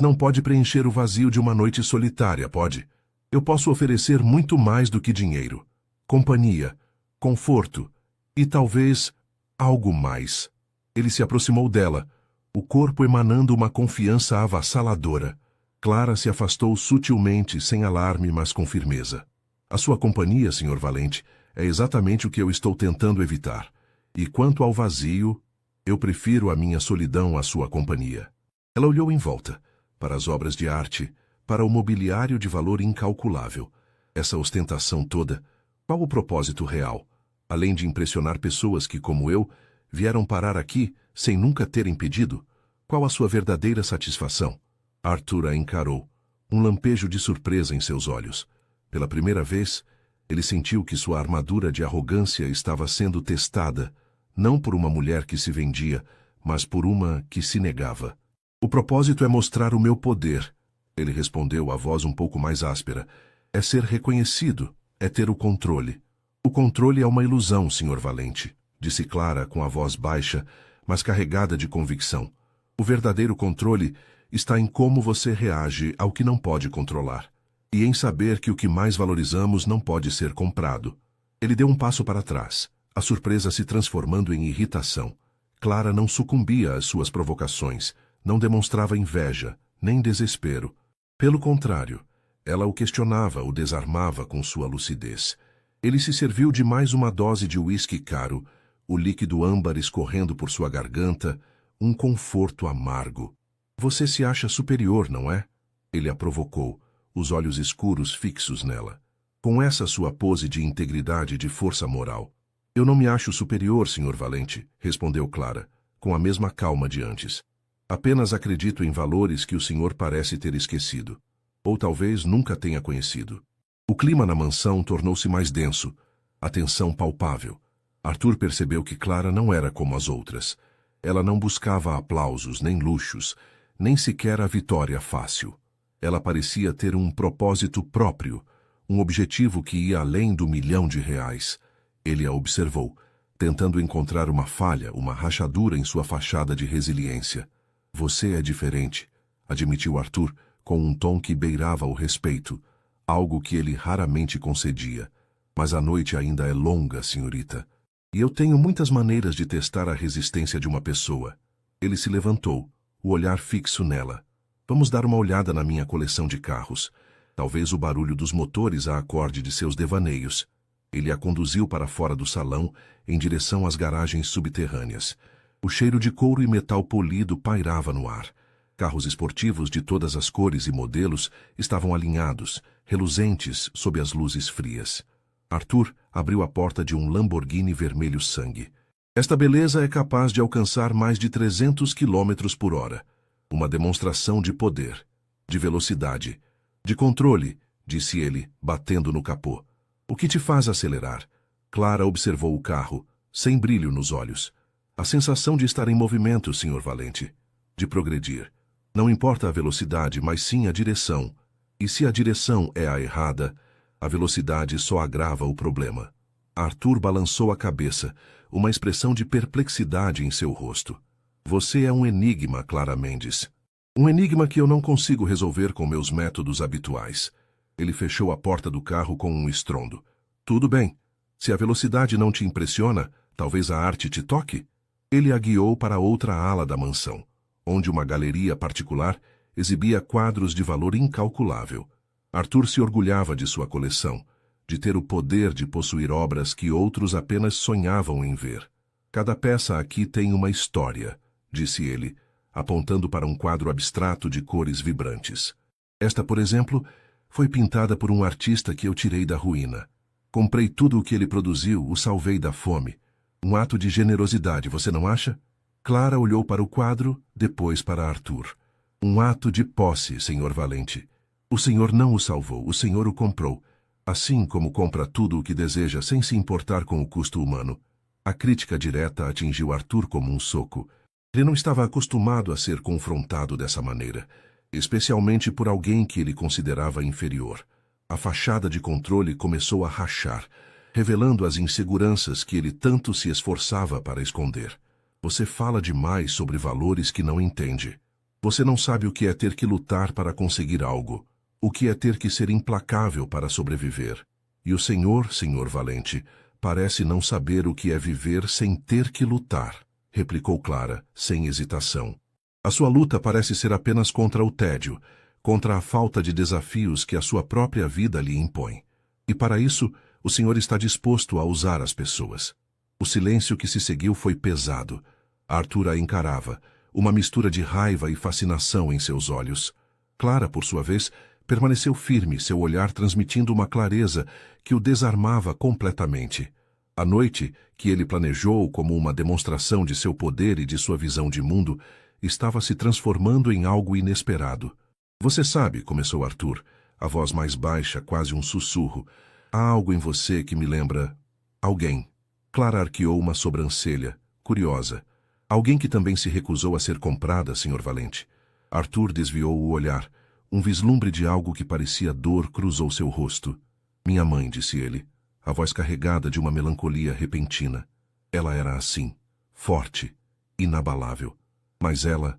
não pode preencher o vazio de uma noite solitária, pode? Eu posso oferecer muito mais do que dinheiro. Companhia, conforto e talvez algo mais. Ele se aproximou dela, o corpo emanando uma confiança avassaladora. Clara se afastou sutilmente, sem alarme, mas com firmeza. A sua companhia, senhor Valente, é exatamente o que eu estou tentando evitar. E quanto ao vazio, eu prefiro a minha solidão à sua companhia. Ela olhou em volta, para as obras de arte, para o mobiliário de valor incalculável. Essa ostentação toda, qual o propósito real? Além de impressionar pessoas que, como eu, vieram parar aqui sem nunca terem pedido, qual a sua verdadeira satisfação? Arthur a encarou, um lampejo de surpresa em seus olhos. Pela primeira vez, ele sentiu que sua armadura de arrogância estava sendo testada, não por uma mulher que se vendia, mas por uma que se negava. O propósito é mostrar o meu poder, ele respondeu, a voz um pouco mais áspera. É ser reconhecido, é ter o controle. O controle é uma ilusão, senhor Valente, disse Clara com a voz baixa, mas carregada de convicção. O verdadeiro controle está em como você reage ao que não pode controlar, e em saber que o que mais valorizamos não pode ser comprado. Ele deu um passo para trás, a surpresa se transformando em irritação. Clara não sucumbia às suas provocações, não demonstrava inveja, nem desespero. Pelo contrário, ela o questionava, o desarmava com sua lucidez. Ele se serviu de mais uma dose de uísque caro, o líquido âmbar escorrendo por sua garganta, um conforto amargo. Você se acha superior, não é? Ele a provocou, os olhos escuros fixos nela. Com essa sua pose de integridade e de força moral. Eu não me acho superior, senhor Valente, respondeu Clara, com a mesma calma de antes. Apenas acredito em valores que o senhor parece ter esquecido. Ou talvez nunca tenha conhecido. O clima na mansão tornou-se mais denso, a tensão palpável. Arthur percebeu que Clara não era como as outras. Ela não buscava aplausos, nem luxos, nem sequer a vitória fácil. Ela parecia ter um propósito próprio, um objetivo que ia além do R$ 1.000.000. Ele a observou, tentando encontrar uma falha, uma rachadura em sua fachada de resiliência. Você é diferente, admitiu Arthur, com um tom que beirava o respeito, algo que ele raramente concedia. Mas a noite ainda é longa, senhorita. E eu tenho muitas maneiras de testar a resistência de uma pessoa. Ele se levantou, o olhar fixo nela. Vamos dar uma olhada na minha coleção de carros. Talvez o barulho dos motores a acorde de seus devaneios. Ele a conduziu para fora do salão, em direção às garagens subterrâneas. O cheiro de couro e metal polido pairava no ar. Carros esportivos de todas as cores e modelos estavam alinhados, reluzentes sob as luzes frias. Arthur abriu a porta de um Lamborghini vermelho sangue. Esta beleza é capaz de alcançar mais de 300 quilômetros por hora. Uma demonstração de poder, de velocidade, de controle, disse ele, batendo no capô. O que te faz acelerar? Clara observou o carro, sem brilho nos olhos. A sensação de estar em movimento, Sr. Valente. De progredir. Não importa a velocidade, mas sim a direção. E se a direção é a errada, a velocidade só agrava o problema. Arthur balançou a cabeça, uma expressão de perplexidade em seu rosto. Você é um enigma, Clara Mendes. Um enigma que eu não consigo resolver com meus métodos habituais. Ele fechou a porta do carro com um estrondo. Tudo bem. Se a velocidade não te impressiona, talvez a arte te toque? Ele a guiou para outra ala da mansão, onde uma galeria particular exibia quadros de valor incalculável. Arthur se orgulhava de sua coleção, de ter o poder de possuir obras que outros apenas sonhavam em ver. Cada peça aqui tem uma história, disse ele, apontando para um quadro abstrato de cores vibrantes. Esta, por exemplo, foi pintada por um artista que eu tirei da ruína. Comprei tudo o que ele produziu, o salvei da fome. Um ato de generosidade, você não acha? Clara olhou para o quadro, depois para Arthur. Um ato de posse, Sr. Valente. O senhor não o salvou, o senhor o comprou. Assim como compra tudo o que deseja sem se importar com o custo humano. A crítica direta atingiu Arthur como um soco. Ele não estava acostumado a ser confrontado dessa maneira, especialmente por alguém que ele considerava inferior. A fachada de controle começou a rachar, revelando as inseguranças que ele tanto se esforçava para esconder. Você fala demais sobre valores que não entende. Você não sabe o que é ter que lutar para conseguir algo, o que é ter que ser implacável para sobreviver. E o senhor, Sr. Valente, parece não saber o que é viver sem ter que lutar, replicou Clara, sem hesitação. A sua luta parece ser apenas contra o tédio, contra a falta de desafios que a sua própria vida lhe impõe. E para isso, o senhor está disposto a usar as pessoas. O silêncio que se seguiu foi pesado. Arthur a encarava, uma mistura de raiva e fascinação em seus olhos. Clara, por sua vez, permaneceu firme, seu olhar transmitindo uma clareza que o desarmava completamente. A noite, que ele planejou como uma demonstração de seu poder e de sua visão de mundo, estava se transformando em algo inesperado. Você sabe, começou Arthur, a voz mais baixa, quase um sussurro. Há algo em você que me lembra... alguém. Clara arqueou uma sobrancelha, curiosa. Alguém que também se recusou a ser comprada, Sr. Valente. Arthur desviou o olhar. Um vislumbre de algo que parecia dor cruzou seu rosto. Minha mãe, disse ele, a voz carregada de uma melancolia repentina. Ela era assim, forte, inabalável. Mas ela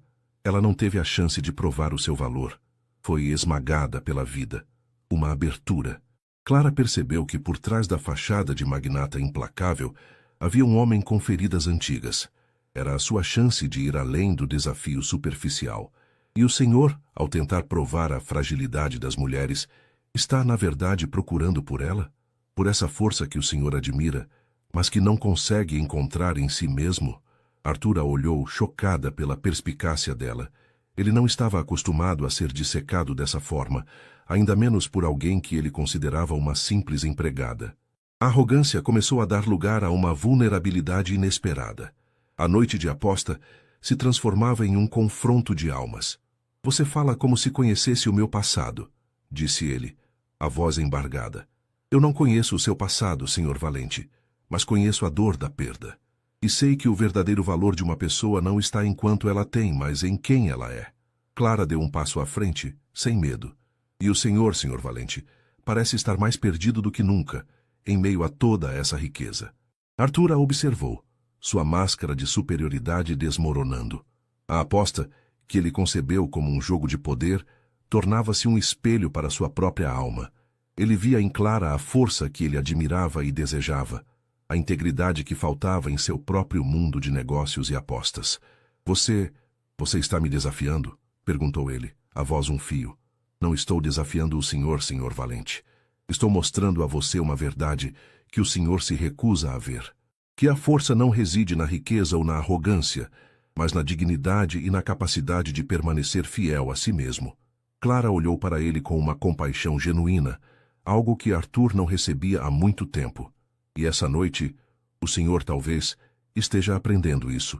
não teve a chance de provar o seu valor. Foi esmagada pela vida. Uma abertura. Clara percebeu que por trás da fachada de magnata implacável havia um homem com feridas antigas. Era a sua chance de ir além do desafio superficial. E o senhor, ao tentar provar a fragilidade das mulheres, está, na verdade, procurando por ela? Por essa força que o senhor admira, mas que não consegue encontrar em si mesmo? Arthur a olhou, chocada pela perspicácia dela. Ele não estava acostumado a ser dissecado dessa forma, ainda menos por alguém que ele considerava uma simples empregada. A arrogância começou a dar lugar a uma vulnerabilidade inesperada. A noite de aposta se transformava em um confronto de almas. Você fala como se conhecesse o meu passado, disse ele, a voz embargada. Eu não conheço o seu passado, Sr. Valente, mas conheço a dor da perda. E sei que o verdadeiro valor de uma pessoa não está em quanto ela tem, mas em quem ela é. Clara deu um passo à frente, sem medo. E o senhor, Sr. Valente, parece estar mais perdido do que nunca, em meio a toda essa riqueza. Arthur a observou, sua máscara de superioridade desmoronando. A aposta, que ele concebeu como um jogo de poder, tornava-se um espelho para sua própria alma. Ele via em Clara a força que ele admirava e desejava, a integridade que faltava em seu próprio mundo de negócios e apostas. Você está me desafiando? Perguntou ele, a voz um fio. Não estou desafiando o senhor, Sr. Valente. Estou mostrando a você uma verdade que o senhor se recusa a ver. Que a força não reside na riqueza ou na arrogância, mas na dignidade e na capacidade de permanecer fiel a si mesmo. Clara olhou para ele com uma compaixão genuína, algo que Arthur não recebia há muito tempo. E essa noite, o senhor talvez esteja aprendendo isso.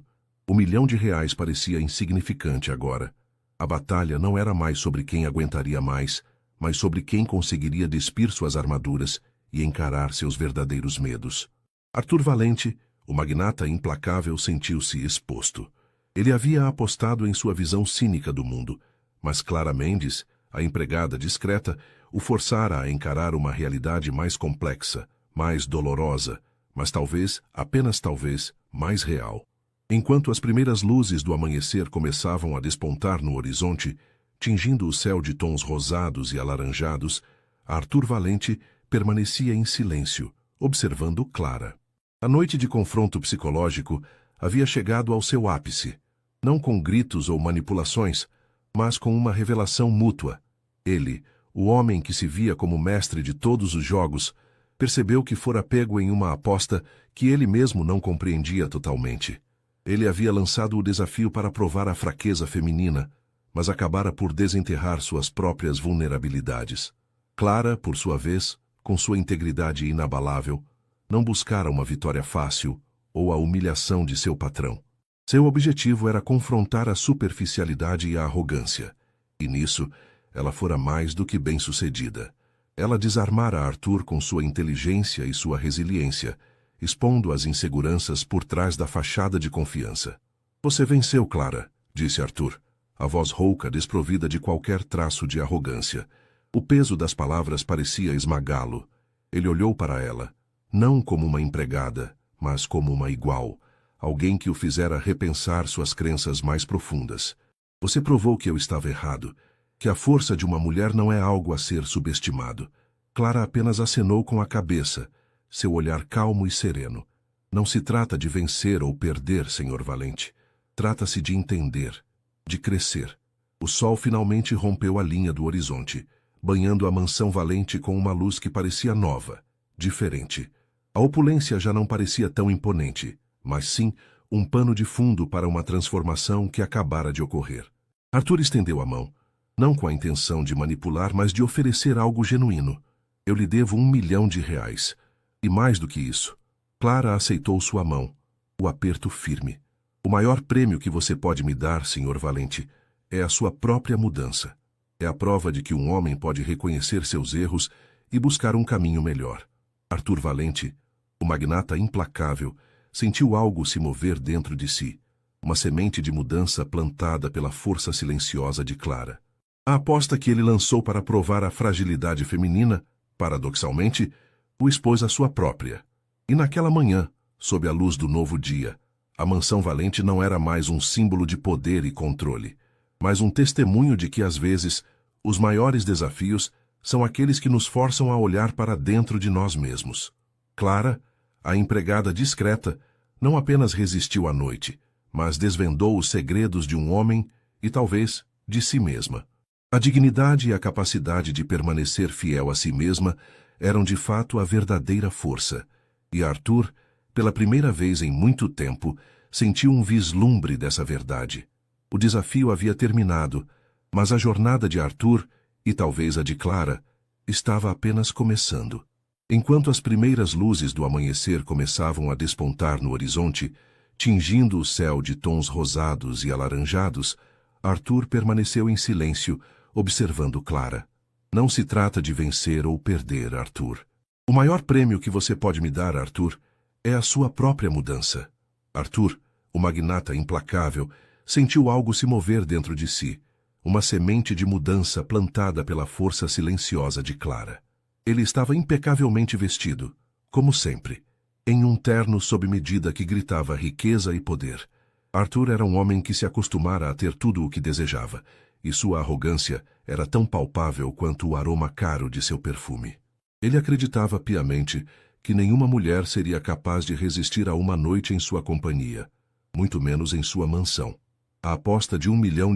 R$ 1.000.000 parecia insignificante agora. A batalha não era mais sobre quem aguentaria mais, mas sobre quem conseguiria despir suas armaduras e encarar seus verdadeiros medos. Arthur Valente, o magnata implacável, sentiu-se exposto. Ele havia apostado em sua visão cínica do mundo, mas Clara Mendes, a empregada discreta, o forçara a encarar uma realidade mais complexa, mais dolorosa, mas talvez, apenas talvez, mais real. Enquanto as primeiras luzes do amanhecer começavam a despontar no horizonte, tingindo o céu de tons rosados e alaranjados, Arthur Valente permanecia em silêncio, observando Clara. A noite de confronto psicológico havia chegado ao seu ápice, não com gritos ou manipulações, mas com uma revelação mútua. Ele, o homem que se via como mestre de todos os jogos, percebeu que fora pego em uma aposta que ele mesmo não compreendia totalmente. Ele havia lançado o desafio para provar a fraqueza feminina, mas acabara por desenterrar suas próprias vulnerabilidades. Clara, por sua vez, com sua integridade inabalável, não buscara uma vitória fácil ou a humilhação de seu patrão. Seu objetivo era confrontar a superficialidade e a arrogância, e nisso ela fora mais do que bem-sucedida. Ela desarmara Arthur com sua inteligência e sua resiliência, expondo as inseguranças por trás da fachada de confiança. Você venceu, Clara, disse Arthur, a voz rouca desprovida de qualquer traço de arrogância. O peso das palavras parecia esmagá-lo. Ele olhou para ela, não como uma empregada, mas como uma igual, alguém que o fizera repensar suas crenças mais profundas. Você provou que eu estava errado, que a força de uma mulher não é algo a ser subestimado. Clara apenas acenou com a cabeça, seu olhar calmo e sereno. Não se trata de vencer ou perder, Sr. Valente. Trata-se de entender, de crescer. O sol finalmente rompeu a linha do horizonte, banhando a mansão Valente com uma luz que parecia nova, diferente. A opulência já não parecia tão imponente, mas sim um pano de fundo para uma transformação que acabara de ocorrer. Arthur estendeu a mão, não com a intenção de manipular, mas de oferecer algo genuíno. Eu lhe devo R$ 1.000.000. E mais do que isso, Clara aceitou sua mão, o aperto firme. O maior prêmio que você pode me dar, Sr. Valente, é a sua própria mudança. É a prova de que um homem pode reconhecer seus erros e buscar um caminho melhor. Arthur Valente, o magnata implacável, sentiu algo se mover dentro de si, uma semente de mudança plantada pela força silenciosa de Clara. A aposta que ele lançou para provar a fragilidade feminina, paradoxalmente, o expôs à sua própria. E naquela manhã, sob a luz do novo dia, a mansão Valente não era mais um símbolo de poder e controle, mas um testemunho de que, às vezes, os maiores desafios são aqueles que nos forçam a olhar para dentro de nós mesmos. Clara, a empregada discreta, não apenas resistiu à noite, mas desvendou os segredos de um homem e, talvez, de si mesma. A dignidade e a capacidade de permanecer fiel a si mesma eram de fato a verdadeira força, e Arthur, pela primeira vez em muito tempo, sentiu um vislumbre dessa verdade. O desafio havia terminado, mas a jornada de Arthur, e talvez a de Clara, estava apenas começando. Enquanto as primeiras luzes do amanhecer começavam a despontar no horizonte, Tingindo o céu de tons rosados e alaranjados, Arthur permaneceu em silêncio, observando Clara. Não se trata de vencer ou perder, Arthur. O maior prêmio que você pode me dar, Arthur, é a sua própria mudança. Arthur, o magnata implacável, sentiu algo se mover dentro de si, uma semente de mudança plantada pela força silenciosa de Clara. Ele estava impecavelmente vestido, como sempre, em um terno sob medida que gritava riqueza e poder. Arthur era um homem que se acostumara a ter tudo o que desejava, e sua arrogância era tão palpável quanto o aroma caro de seu perfume. Ele acreditava piamente que nenhuma mulher seria capaz de resistir a uma noite em sua companhia, muito menos em sua mansão. A aposta de R$1 milhão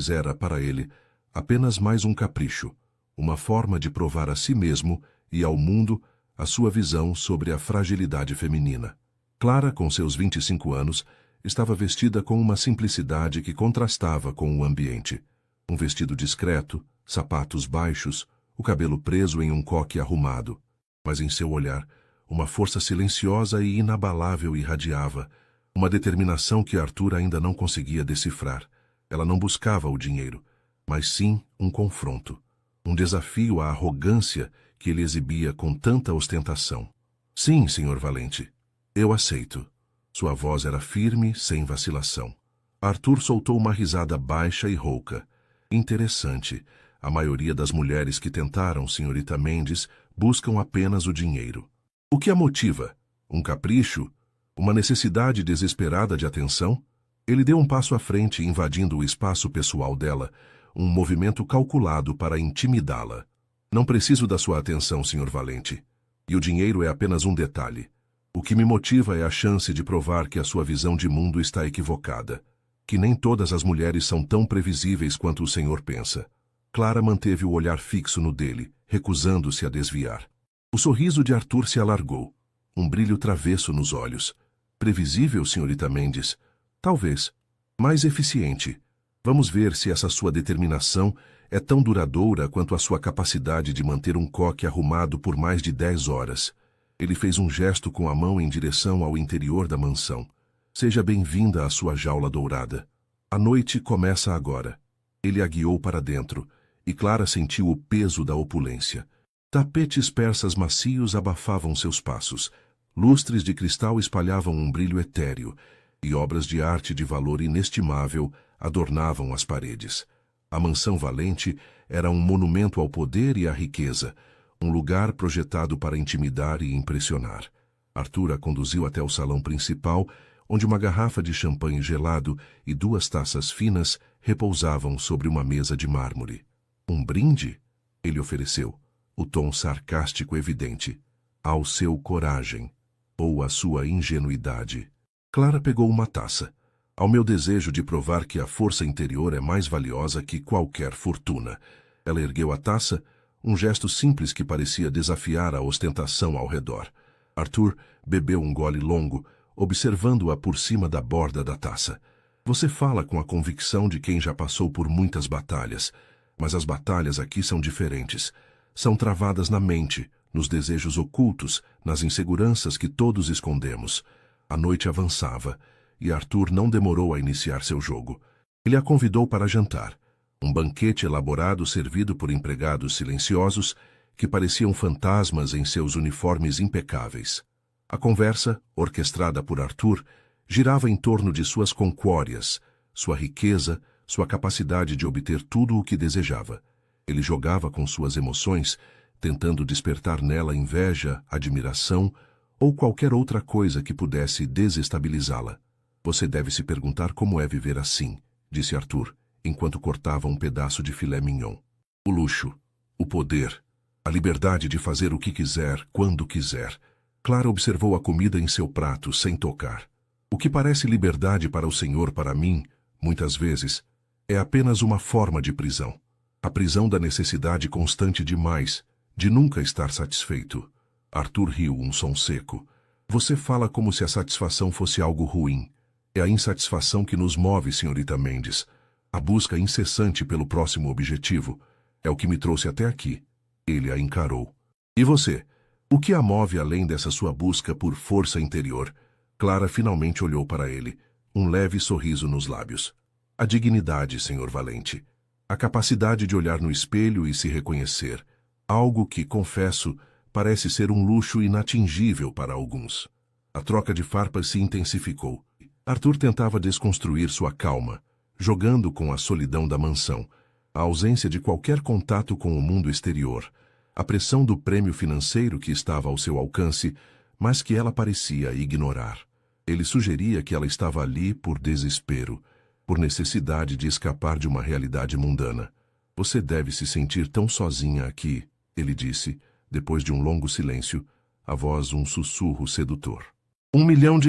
era, para ele, apenas mais um capricho, uma forma de provar a si mesmo e ao mundo a sua visão sobre a fragilidade feminina. Clara, com seus 25 anos, estava vestida com uma simplicidade que contrastava com o ambiente. Um vestido discreto, sapatos baixos, o cabelo preso em um coque arrumado. Mas em seu olhar, uma força silenciosa e inabalável irradiava, uma determinação que Arthur ainda não conseguia decifrar. Ela não buscava o dinheiro, mas sim um confronto, um desafio à arrogância que ele exibia com tanta ostentação. Sim, senhor Valente, eu aceito. Sua voz era firme, sem vacilação. Arthur soltou uma risada baixa e rouca. Interessante. A maioria das mulheres que tentaram, senhorita Mendes, buscam apenas o dinheiro. O que a motiva? Um capricho? Uma necessidade desesperada de atenção? Ele deu um passo à frente, invadindo o espaço pessoal dela, um movimento calculado para intimidá-la. Não preciso da sua atenção, senhor Valente. E o dinheiro é apenas um detalhe. O que me motiva é a chance de provar que a sua visão de mundo está equivocada, que nem todas as mulheres são tão previsíveis quanto o senhor pensa. Clara manteve o olhar fixo no dele, recusando-se a desviar. O sorriso de Arthur se alargou, um brilho travesso nos olhos. Previsível, senhorita Mendes? Talvez. Mais eficiente. Vamos ver se essa sua determinação é tão duradoura quanto a sua capacidade de manter um coque arrumado por mais de 10 horas. Ele fez um gesto com a mão em direção ao interior da mansão. Seja bem-vinda à sua jaula dourada. A noite começa agora. Ele a guiou para dentro, e Clara sentiu o peso da opulência. Tapetes persas macios abafavam seus passos, lustres de cristal espalhavam um brilho etéreo, e obras de arte de valor inestimável adornavam as paredes. A mansão Valente era um monumento ao poder e à riqueza, um lugar projetado para intimidar e impressionar. Arthur a conduziu até o salão principal, onde uma garrafa de champanhe gelado e 2 taças finas repousavam sobre uma mesa de mármore. Um brinde? Ele ofereceu, o tom sarcástico evidente. Ao seu coragem, ou à sua ingenuidade. Clara pegou uma taça. Ao meu desejo de provar que a força interior é mais valiosa que qualquer fortuna. Ela ergueu a taça, um gesto simples que parecia desafiar a ostentação ao redor. Arthur bebeu um gole longo, observando-a por cima da borda da taça. Você fala com a convicção de quem já passou por muitas batalhas, mas as batalhas aqui são diferentes. São travadas na mente, nos desejos ocultos, nas inseguranças que todos escondemos. A noite avançava, e Arthur não demorou a iniciar seu jogo. Ele a convidou para jantar. Um banquete elaborado servido por empregados silenciosos que pareciam fantasmas em seus uniformes impecáveis. A conversa, orquestrada por Arthur, girava em torno de suas conquórias, sua riqueza, sua capacidade de obter tudo o que desejava. Ele jogava com suas emoções, tentando despertar nela inveja, admiração ou qualquer outra coisa que pudesse desestabilizá-la. Você deve se perguntar como é viver assim, disse Arthur, enquanto cortava um pedaço de filé mignon. O luxo, o poder, a liberdade de fazer o que quiser, quando quiser. Clara observou a comida em seu prato, sem tocar. O que parece liberdade para o senhor, para mim, muitas vezes, é apenas uma forma de prisão. A prisão da necessidade constante de mais, de nunca estar satisfeito. Arthur riu, um som seco. Você fala como se a satisfação fosse algo ruim. É a insatisfação que nos move, senhorita Mendes. A busca incessante pelo próximo objetivo é o que me trouxe até aqui. Ele a encarou. E você? O que a move além dessa sua busca por força interior? Clara finalmente olhou para ele, um leve sorriso nos lábios. A dignidade, Sr. Valente. A capacidade de olhar no espelho e se reconhecer. Algo que, confesso, parece ser um luxo inatingível para alguns. A troca de farpas se intensificou. Arthur tentava desconstruir sua calma, jogando com a solidão da mansão, a ausência de qualquer contato com o mundo exterior, a pressão do prêmio financeiro que estava ao seu alcance, mas que ela parecia ignorar. Ele sugeria que ela estava ali por desespero, por necessidade de escapar de uma realidade mundana. Você deve se sentir tão sozinha aqui, ele disse, depois de um longo silêncio, a voz um sussurro sedutor. R$1 milhão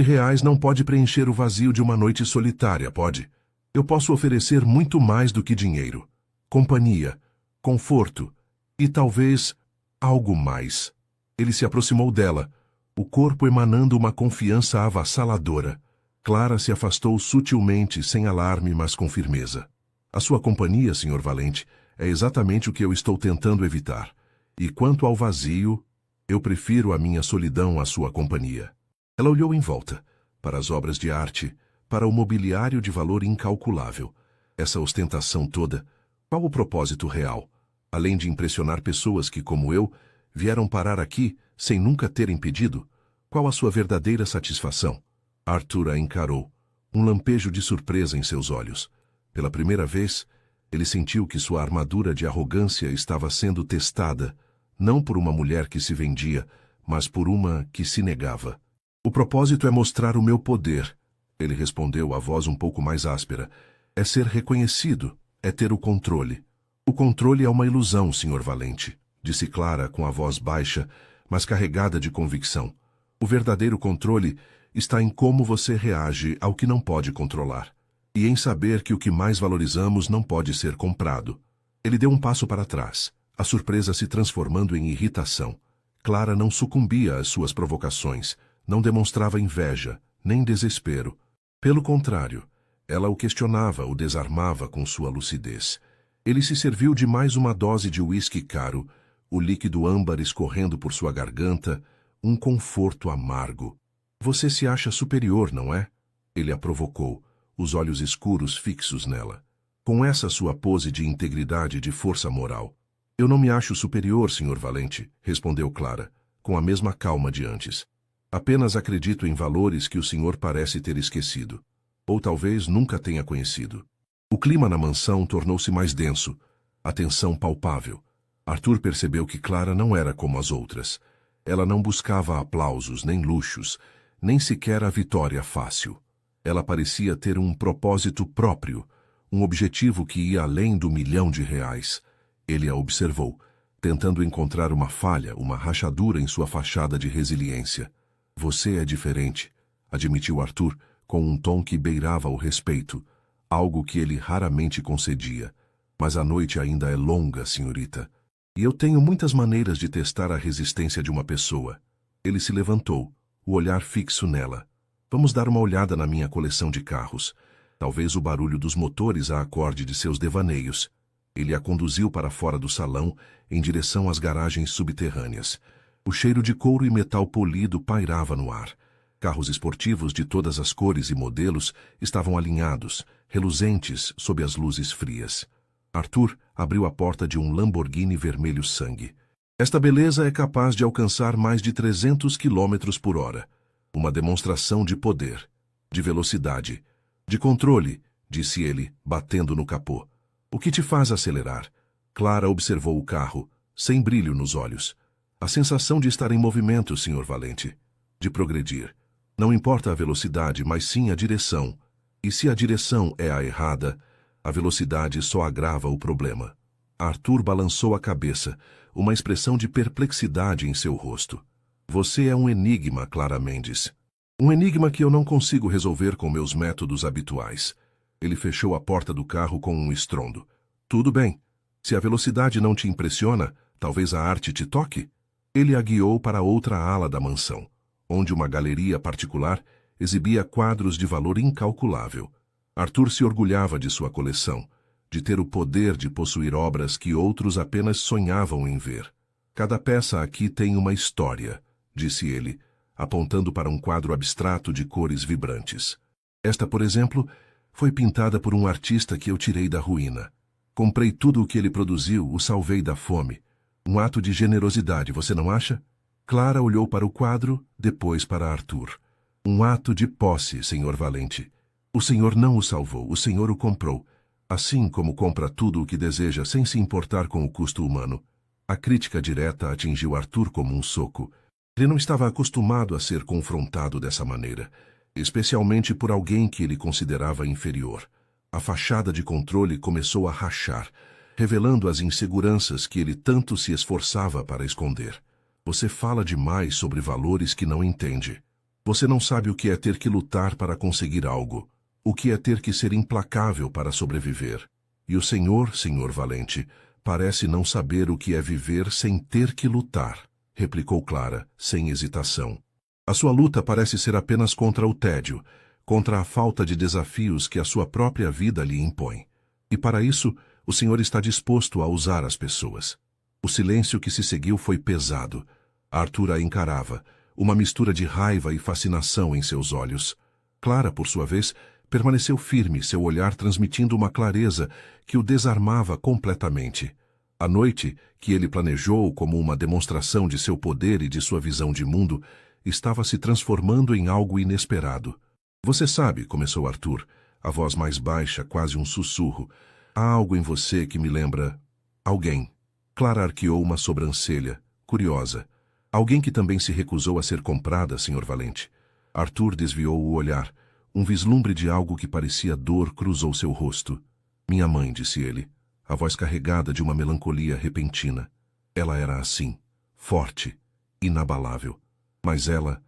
não pode preencher o vazio de uma noite solitária, pode? Eu posso oferecer muito mais do que dinheiro. Companhia, conforto e talvez algo mais. Ele se aproximou dela, o corpo emanando uma confiança avassaladora. Clara se afastou sutilmente, sem alarme, mas com firmeza. A sua companhia, Sr. Valente, é exatamente o que eu estou tentando evitar. E quanto ao vazio, eu prefiro a minha solidão à sua companhia. Ela olhou em volta, para as obras de arte, para o mobiliário de valor incalculável. Essa ostentação toda, qual o propósito real? Além de impressionar pessoas que, como eu, vieram parar aqui sem nunca terem pedido, qual a sua verdadeira satisfação? Arthur a encarou, um lampejo de surpresa em seus olhos. Pela primeira vez, ele sentiu que sua armadura de arrogância estava sendo testada, não por uma mulher que se vendia, mas por uma que se negava. O propósito é mostrar o meu poder, ele respondeu, a voz um pouco mais áspera. É ser reconhecido, é ter o controle. O controle é uma ilusão, Sr. Valente, disse Clara com a voz baixa, mas carregada de convicção. O verdadeiro controle está em como você reage ao que não pode controlar, e em saber que o que mais valorizamos não pode ser comprado. Ele deu um passo para trás, a surpresa se transformando em irritação. Clara não sucumbia às suas provocações, não demonstrava inveja, nem desespero. Pelo contrário, ela o questionava, o desarmava com sua lucidez. Ele se serviu de mais uma dose de uísque caro, o líquido âmbar escorrendo por sua garganta, um conforto amargo. Você se acha superior, não é? Ele a provocou, os olhos escuros fixos nela. Com essa sua pose de integridade e de força moral. Eu não me acho superior, Sr. Valente, respondeu Clara, com a mesma calma de antes. Apenas acredito em valores que o senhor parece ter esquecido. Ou talvez nunca tenha conhecido. O clima na mansão tornou-se mais denso, a tensão palpável. Arthur percebeu que Clara não era como as outras. Ela não buscava aplausos, nem luxos, nem sequer a vitória fácil. Ela parecia ter um propósito próprio, um objetivo que ia além do R$1 milhão. Ele a observou, tentando encontrar uma falha, uma rachadura em sua fachada de resiliência. Você é diferente, admitiu Arthur, com um tom que beirava o respeito, algo que ele raramente concedia. Mas a noite ainda é longa, senhorita. E eu tenho muitas maneiras de testar a resistência de uma pessoa. Ele se levantou, o olhar fixo nela. Vamos dar uma olhada na minha coleção de carros. Talvez o barulho dos motores a acorde de seus devaneios. Ele a conduziu para fora do salão, em direção às garagens subterrâneas. O cheiro de couro e metal polido pairava no ar. Carros esportivos de todas as cores e modelos estavam alinhados, reluzentes sob as luzes frias. Arthur abriu a porta de um Lamborghini vermelho sangue. Esta beleza é capaz de alcançar mais de 300 km por hora. Uma demonstração de poder, de velocidade, de controle, disse ele, batendo no capô. O que te faz acelerar? Clara observou o carro, sem brilho nos olhos. A sensação de estar em movimento, Sr. Valente. De progredir. Não importa a velocidade, mas sim a direção. E se a direção é a errada, a velocidade só agrava o problema. Arthur balançou a cabeça, uma expressão de perplexidade em seu rosto. Você é um enigma, Clara Mendes. Um enigma que eu não consigo resolver com meus métodos habituais. Ele fechou a porta do carro com um estrondo. Tudo bem. Se a velocidade não te impressiona, talvez a arte te toque? Ele a guiou para outra ala da mansão, onde uma galeria particular exibia quadros de valor incalculável. Arthur se orgulhava de sua coleção, de ter o poder de possuir obras que outros apenas sonhavam em ver. Cada peça aqui tem uma história, disse ele, apontando para um quadro abstrato de cores vibrantes. Esta, por exemplo, foi pintada por um artista que eu tirei da ruína. Comprei tudo o que ele produziu, o salvei da fome. Um ato de generosidade, você não acha? Clara olhou para o quadro, depois para Arthur. Um ato de posse, Senhor Valente. O Senhor não o salvou, o Senhor o comprou. Assim como compra tudo o que deseja sem se importar com o custo humano. A crítica direta atingiu Arthur como um soco. Ele não estava acostumado a ser confrontado dessa maneira, especialmente por alguém que ele considerava inferior. A fachada de controle começou a rachar, revelando as inseguranças que ele tanto se esforçava para esconder. Você fala demais sobre valores que não entende. Você não sabe o que é ter que lutar para conseguir algo, o que é ter que ser implacável para sobreviver. E o Senhor, Senhor Valente, parece não saber o que é viver sem ter que lutar, replicou Clara, sem hesitação. A sua luta parece ser apenas contra o tédio, contra a falta de desafios que a sua própria vida lhe impõe. E para isso, o Senhor está disposto a usar as pessoas. O silêncio que se seguiu foi pesado. Arthur a encarava, uma mistura de raiva e fascinação em seus olhos. Clara, por sua vez, permaneceu firme, seu olhar transmitindo uma clareza que o desarmava completamente. A noite, que ele planejou como uma demonstração de seu poder e de sua visão de mundo, estava se transformando em algo inesperado. Você sabe, começou Arthur, a voz mais baixa, quase um sussurro. Há algo em você que me lembra... alguém. Clara arqueou uma sobrancelha, curiosa. Alguém que também se recusou a ser comprada, Sr. Valente. Arthur desviou o olhar. Um vislumbre de algo que parecia dor cruzou seu rosto. Minha mãe, disse ele, a voz carregada de uma melancolia repentina. Ela era assim, forte, inabalável. Mas ela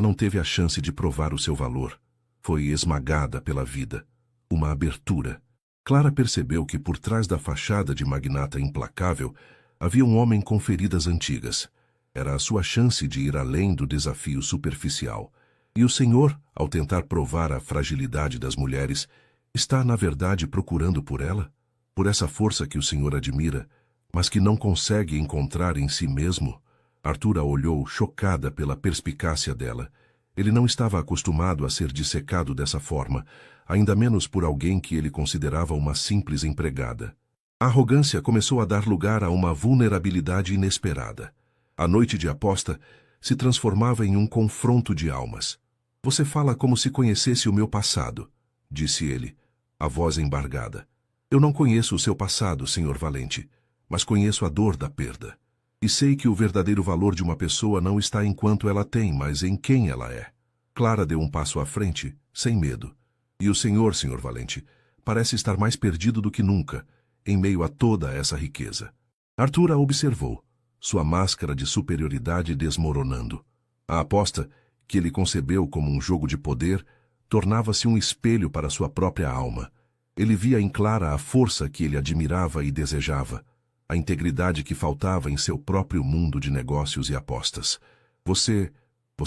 não teve a chance de provar o seu valor. Foi esmagada pela vida. Uma abertura. Clara percebeu que por trás da fachada de magnata implacável havia um homem com feridas antigas. Era a sua chance de ir além do desafio superficial. E o Senhor, ao tentar provar a fragilidade das mulheres, está, na verdade, procurando por ela? Por essa força que o Senhor admira, mas que não consegue encontrar em si mesmo? Arthur a olhou, chocada pela perspicácia dela. Ele não estava acostumado a ser dissecado dessa forma, ainda menos por alguém que ele considerava uma simples empregada. A arrogância começou a dar lugar a uma vulnerabilidade inesperada. A noite de aposta se transformava em um confronto de almas. Você fala como se conhecesse o meu passado, disse ele, a voz embargada. Eu não conheço o seu passado, Senhor Valente, mas conheço a dor da perda. E sei que o verdadeiro valor de uma pessoa não está em quanto ela tem, mas em quem ela é. Clara deu um passo à frente, sem medo. E o Senhor, Senhor Valente, parece estar mais perdido do que nunca, em meio a toda essa riqueza. Arthur a observou, sua máscara de superioridade desmoronando. A aposta, que ele concebeu como um jogo de poder, tornava-se um espelho para sua própria alma. Ele via em Clara a força que ele admirava e desejava, a integridade que faltava em seu próprio mundo de negócios e apostas. Você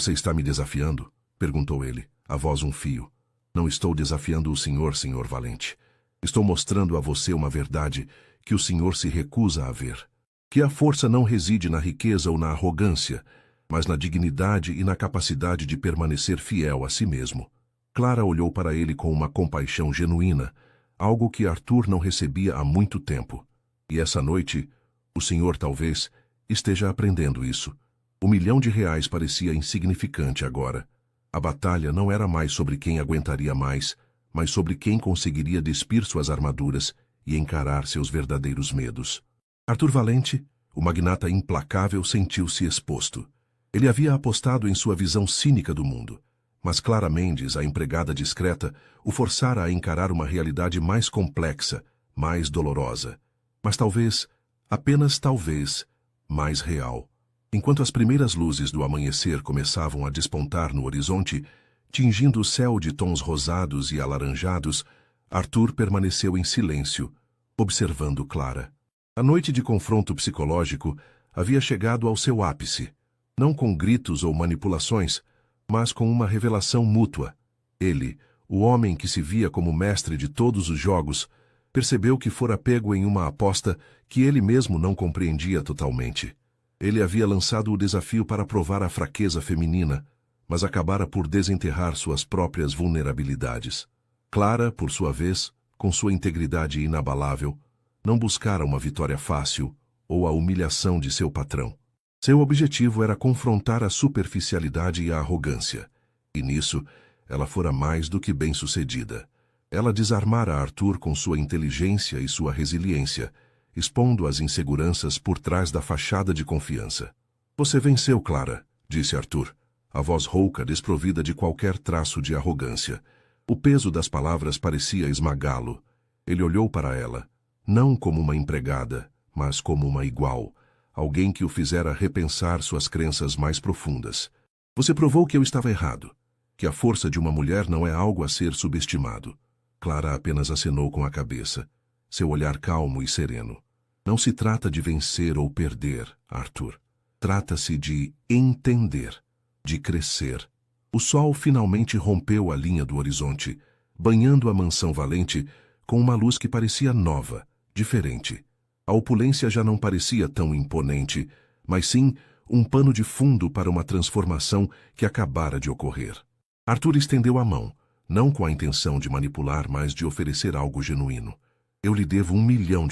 está me desafiando? Perguntou ele, a voz um fio. Não estou desafiando o senhor, Senhor Valente. Estou mostrando a você uma verdade que o senhor se recusa a ver. Que a força não reside na riqueza ou na arrogância, mas na dignidade e na capacidade de permanecer fiel a si mesmo. Clara olhou para ele com uma compaixão genuína, algo que Arthur não recebia há muito tempo. E essa noite, o senhor talvez esteja aprendendo isso. R$1 milhão parecia insignificante agora. A batalha não era mais sobre quem aguentaria mais, mas sobre quem conseguiria despir suas armaduras e encarar seus verdadeiros medos. Arthur Valente, o magnata implacável, sentiu-se exposto. Ele havia apostado em sua visão cínica do mundo, mas Clara Mendes, a empregada discreta, o forçara a encarar uma realidade mais complexa, mais dolorosa, mas talvez, apenas talvez, mais real. Enquanto as primeiras luzes do amanhecer começavam a despontar no horizonte, tingindo o céu de tons rosados e alaranjados, Arthur permaneceu em silêncio, observando Clara. A noite de confronto psicológico havia chegado ao seu ápice, não com gritos ou manipulações, mas com uma revelação mútua. Ele, o homem que se via como mestre de todos os jogos, percebeu que fora pego em uma aposta que ele mesmo não compreendia totalmente. Ele havia lançado o desafio para provar a fraqueza feminina, mas acabara por desenterrar suas próprias vulnerabilidades. Clara, por sua vez, com sua integridade inabalável, não buscara uma vitória fácil ou a humilhação de seu patrão. Seu objetivo era confrontar a superficialidade e a arrogância, e nisso ela fora mais do que bem-sucedida. Ela desarmara Arthur com sua inteligência e sua resiliência, expondo as inseguranças por trás da fachada de confiança. Você venceu, Clara, disse Arthur, a voz rouca desprovida de qualquer traço de arrogância. O peso das palavras parecia esmagá-lo. Ele olhou para ela, não como uma empregada, mas como uma igual, alguém que o fizera repensar suas crenças mais profundas. Você provou que eu estava errado, que a força de uma mulher não é algo a ser subestimado. Clara apenas acenou com a cabeça, seu olhar calmo e sereno. Não se trata de vencer ou perder, Arthur. Trata-se de entender, de crescer. O sol finalmente rompeu a linha do horizonte, banhando a mansão Valente com uma luz que parecia nova, diferente. A opulência já não parecia tão imponente, mas sim um pano de fundo para uma transformação que acabara de ocorrer. Arthur estendeu a mão, não com a intenção de manipular, mas de oferecer algo genuíno. Eu lhe devo R$1 milhão.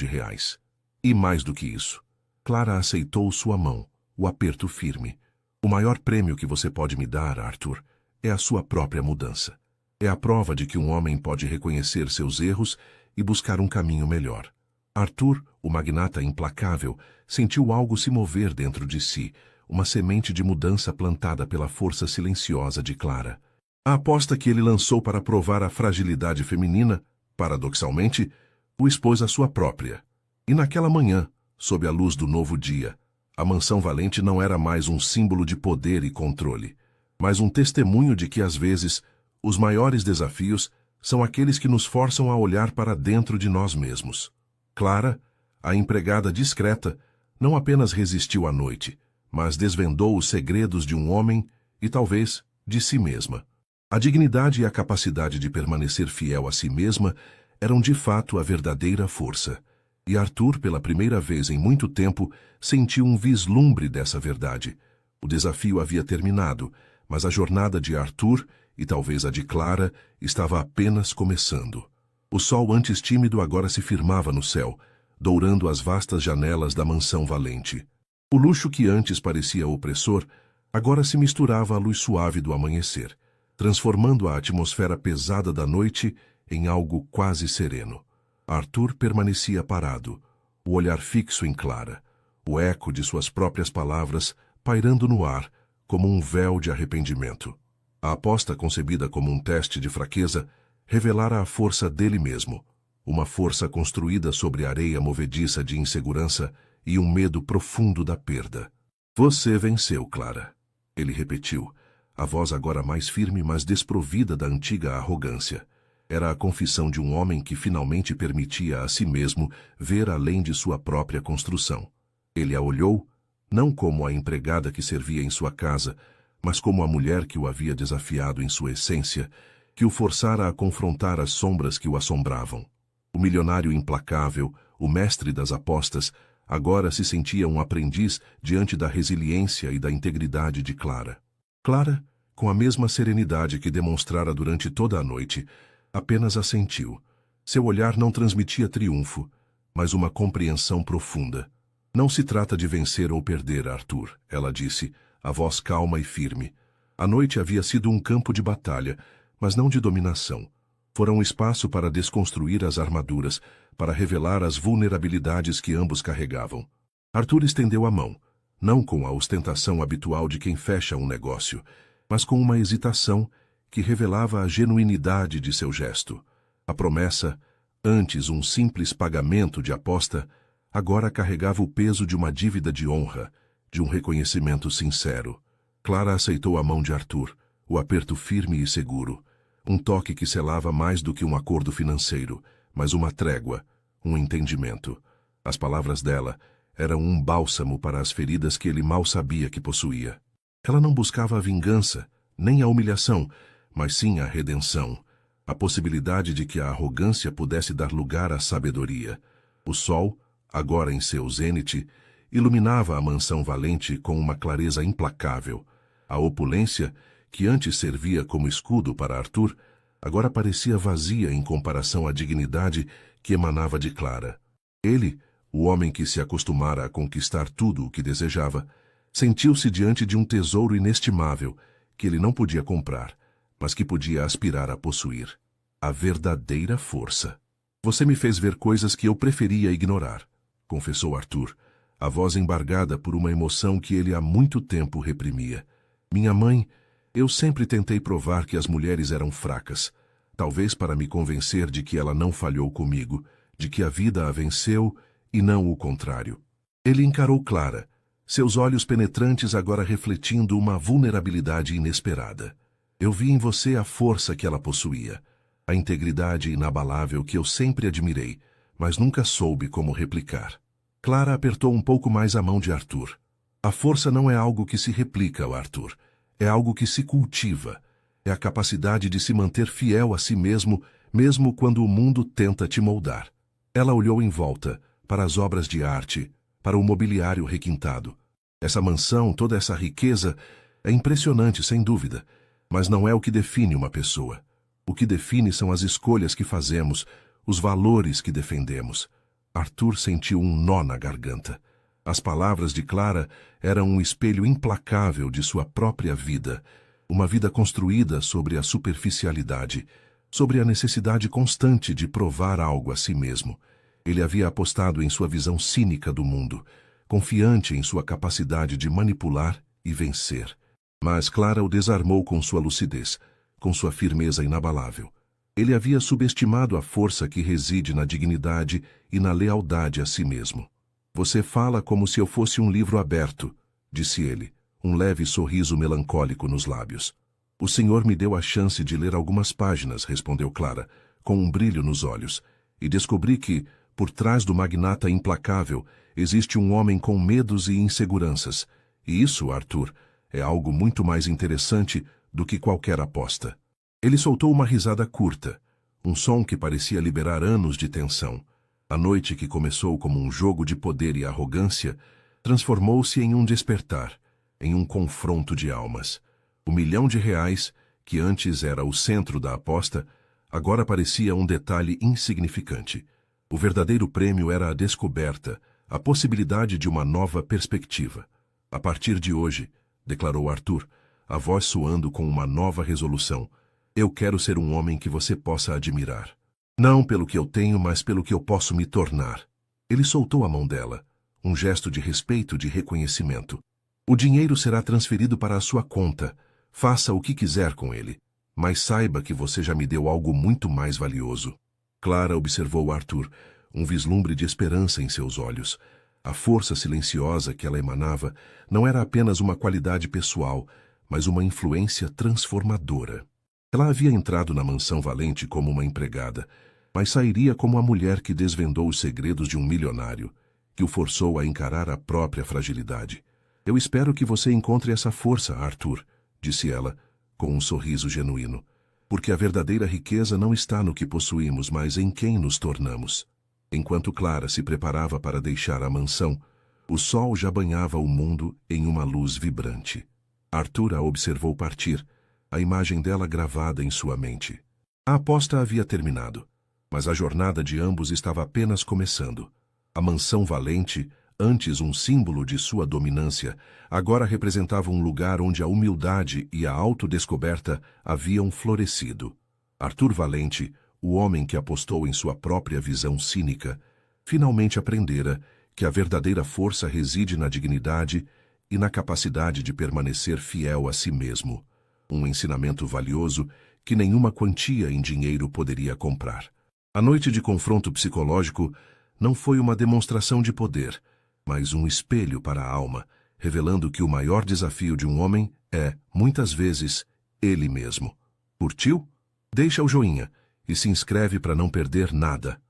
E mais do que isso. Clara aceitou sua mão, o aperto firme. O maior prêmio que você pode me dar, Arthur, é a sua própria mudança. É a prova de que um homem pode reconhecer seus erros e buscar um caminho melhor. Arthur, o magnata implacável, sentiu algo se mover dentro de si, uma semente de mudança plantada pela força silenciosa de Clara. A aposta que ele lançou para provar a fragilidade feminina, paradoxalmente, o expôs à sua própria. E naquela manhã, sob a luz do novo dia, a mansão Valente não era mais um símbolo de poder e controle, mas um testemunho de que, às vezes, os maiores desafios são aqueles que nos forçam a olhar para dentro de nós mesmos. Clara, a empregada discreta, não apenas resistiu à noite, mas desvendou os segredos de um homem e, talvez, de si mesma. A dignidade e a capacidade de permanecer fiel a si mesma eram de fato a verdadeira força. E Arthur, pela primeira vez em muito tempo, sentiu um vislumbre dessa verdade. O desafio havia terminado, mas a jornada de Arthur, e talvez a de Clara, estava apenas começando. O sol antes tímido agora se firmava no céu, dourando as vastas janelas da mansão Valente. O luxo que antes parecia opressor, agora se misturava à luz suave do amanhecer, transformando a atmosfera pesada da noite em algo quase sereno. Arthur permanecia parado, o olhar fixo em Clara, o eco de suas próprias palavras pairando no ar como um véu de arrependimento. A aposta concebida como um teste de fraqueza revelara a força dele mesmo, uma força construída sobre areia movediça de insegurança e um medo profundo da perda. Você venceu, Clara, ele repetiu, a voz agora mais firme, mas desprovida da antiga arrogância. Era a confissão de um homem que finalmente permitia a si mesmo ver além de sua própria construção. Ele a olhou, não como a empregada que servia em sua casa, mas como a mulher que o havia desafiado em sua essência, que o forçara a confrontar as sombras que o assombravam. O milionário implacável, o mestre das apostas, agora se sentia um aprendiz diante da resiliência e da integridade de Clara. Clara, com a mesma serenidade que demonstrara durante toda a noite, apenas assentiu. Seu olhar não transmitia triunfo, mas uma compreensão profunda. Não se trata de vencer ou perder, Arthur, ela disse, a voz calma e firme. A noite havia sido um campo de batalha, mas não de dominação. Fora um espaço para desconstruir as armaduras, para revelar as vulnerabilidades que ambos carregavam. Arthur estendeu a mão, não com a ostentação habitual de quem fecha um negócio, mas com uma hesitação que revelava a genuinidade de seu gesto. A promessa, antes um simples pagamento de aposta, agora carregava o peso de uma dívida de honra, de um reconhecimento sincero. Clara aceitou a mão de Arthur, o aperto firme e seguro, um toque que selava mais do que um acordo financeiro, mas uma trégua, um entendimento. As palavras dela eram um bálsamo para as feridas que ele mal sabia que possuía. Ela não buscava a vingança, nem a humilhação, mas sim a redenção, a possibilidade de que a arrogância pudesse dar lugar à sabedoria. O sol, agora em seu zênite, iluminava a mansão Valente com uma clareza implacável. A opulência, que antes servia como escudo para Arthur, agora parecia vazia em comparação à dignidade que emanava de Clara. Ele, o homem que se acostumara a conquistar tudo o que desejava, sentiu-se diante de um tesouro inestimável que ele não podia comprar, mas que podia aspirar a possuir. A verdadeira força. Você me fez ver coisas que eu preferia ignorar, confessou Arthur, a voz embargada por uma emoção que ele há muito tempo reprimia. Minha mãe, eu sempre tentei provar que as mulheres eram fracas, talvez para me convencer de que ela não falhou comigo, de que a vida a venceu e não o contrário. Ele encarou Clara, seus olhos penetrantes agora refletindo uma vulnerabilidade inesperada. Eu vi em você a força que ela possuía, a integridade inabalável que eu sempre admirei, mas nunca soube como replicar. Clara apertou um pouco mais a mão de Arthur. A força não é algo que se replica, Arthur. É algo que se cultiva. É a capacidade de se manter fiel a si mesmo, mesmo quando o mundo tenta te moldar. Ela olhou em volta, para as obras de arte, para o mobiliário requintado. Essa mansão, toda essa riqueza, é impressionante, sem dúvida, mas não é o que define uma pessoa. O que define são as escolhas que fazemos, os valores que defendemos. Arthur sentiu um nó na garganta. As palavras de Clara eram um espelho implacável de sua própria vida, uma vida construída sobre a superficialidade, sobre a necessidade constante de provar algo a si mesmo. Ele havia apostado em sua visão cínica do mundo, confiante em sua capacidade de manipular e vencer. Mas Clara o desarmou com sua lucidez, com sua firmeza inabalável. Ele havia subestimado a força que reside na dignidade e na lealdade a si mesmo. Você fala como se eu fosse um livro aberto, disse ele, um leve sorriso melancólico nos lábios. O senhor me deu a chance de ler algumas páginas, respondeu Clara, com um brilho nos olhos, e descobri que, por trás do magnata implacável, existe um homem com medos e inseguranças. E isso, Arthur, é algo muito mais interessante do que qualquer aposta. Ele soltou uma risada curta, um som que parecia liberar anos de tensão. A noite que começou como um jogo de poder e arrogância, transformou-se em um despertar, em um confronto de almas. R$ 1.000.000, que antes era o centro da aposta, agora parecia um detalhe insignificante. O verdadeiro prêmio era a descoberta, a possibilidade de uma nova perspectiva. A partir de hoje, declarou Arthur, a voz soando com uma nova resolução, eu quero ser um homem que você possa admirar. Não pelo que eu tenho, mas pelo que eu posso me tornar. Ele soltou a mão dela, um gesto de respeito, de reconhecimento. O dinheiro será transferido para a sua conta. Faça o que quiser com ele. Mas saiba que você já me deu algo muito mais valioso. Clara observou Arthur, um vislumbre de esperança em seus olhos. A força silenciosa que ela emanava não era apenas uma qualidade pessoal, mas uma influência transformadora. Ela havia entrado na mansão Valente como uma empregada, mas sairia como a mulher que desvendou os segredos de um milionário, que o forçou a encarar a própria fragilidade. Eu espero que você encontre essa força, Arthur, disse ela, com um sorriso genuíno, porque a verdadeira riqueza não está no que possuímos, mas em quem nos tornamos. Enquanto Clara se preparava para deixar a mansão, o sol já banhava o mundo em uma luz vibrante. Arthur a observou partir, a imagem dela gravada em sua mente. A aposta havia terminado, mas a jornada de ambos estava apenas começando. A mansão Valente, antes um símbolo de sua dominância, agora representava um lugar onde a humildade e a autodescoberta haviam florescido. Arthur Valente, o homem que apostou em sua própria visão cínica, finalmente aprendera que a verdadeira força reside na dignidade e na capacidade de permanecer fiel a si mesmo. Um ensinamento valioso que nenhuma quantia em dinheiro poderia comprar. A noite de confronto psicológico não foi uma demonstração de poder, mas um espelho para a alma, revelando que o maior desafio de um homem é, muitas vezes, ele mesmo. Curtiu? Deixa o joinha e se inscreve para não perder nada.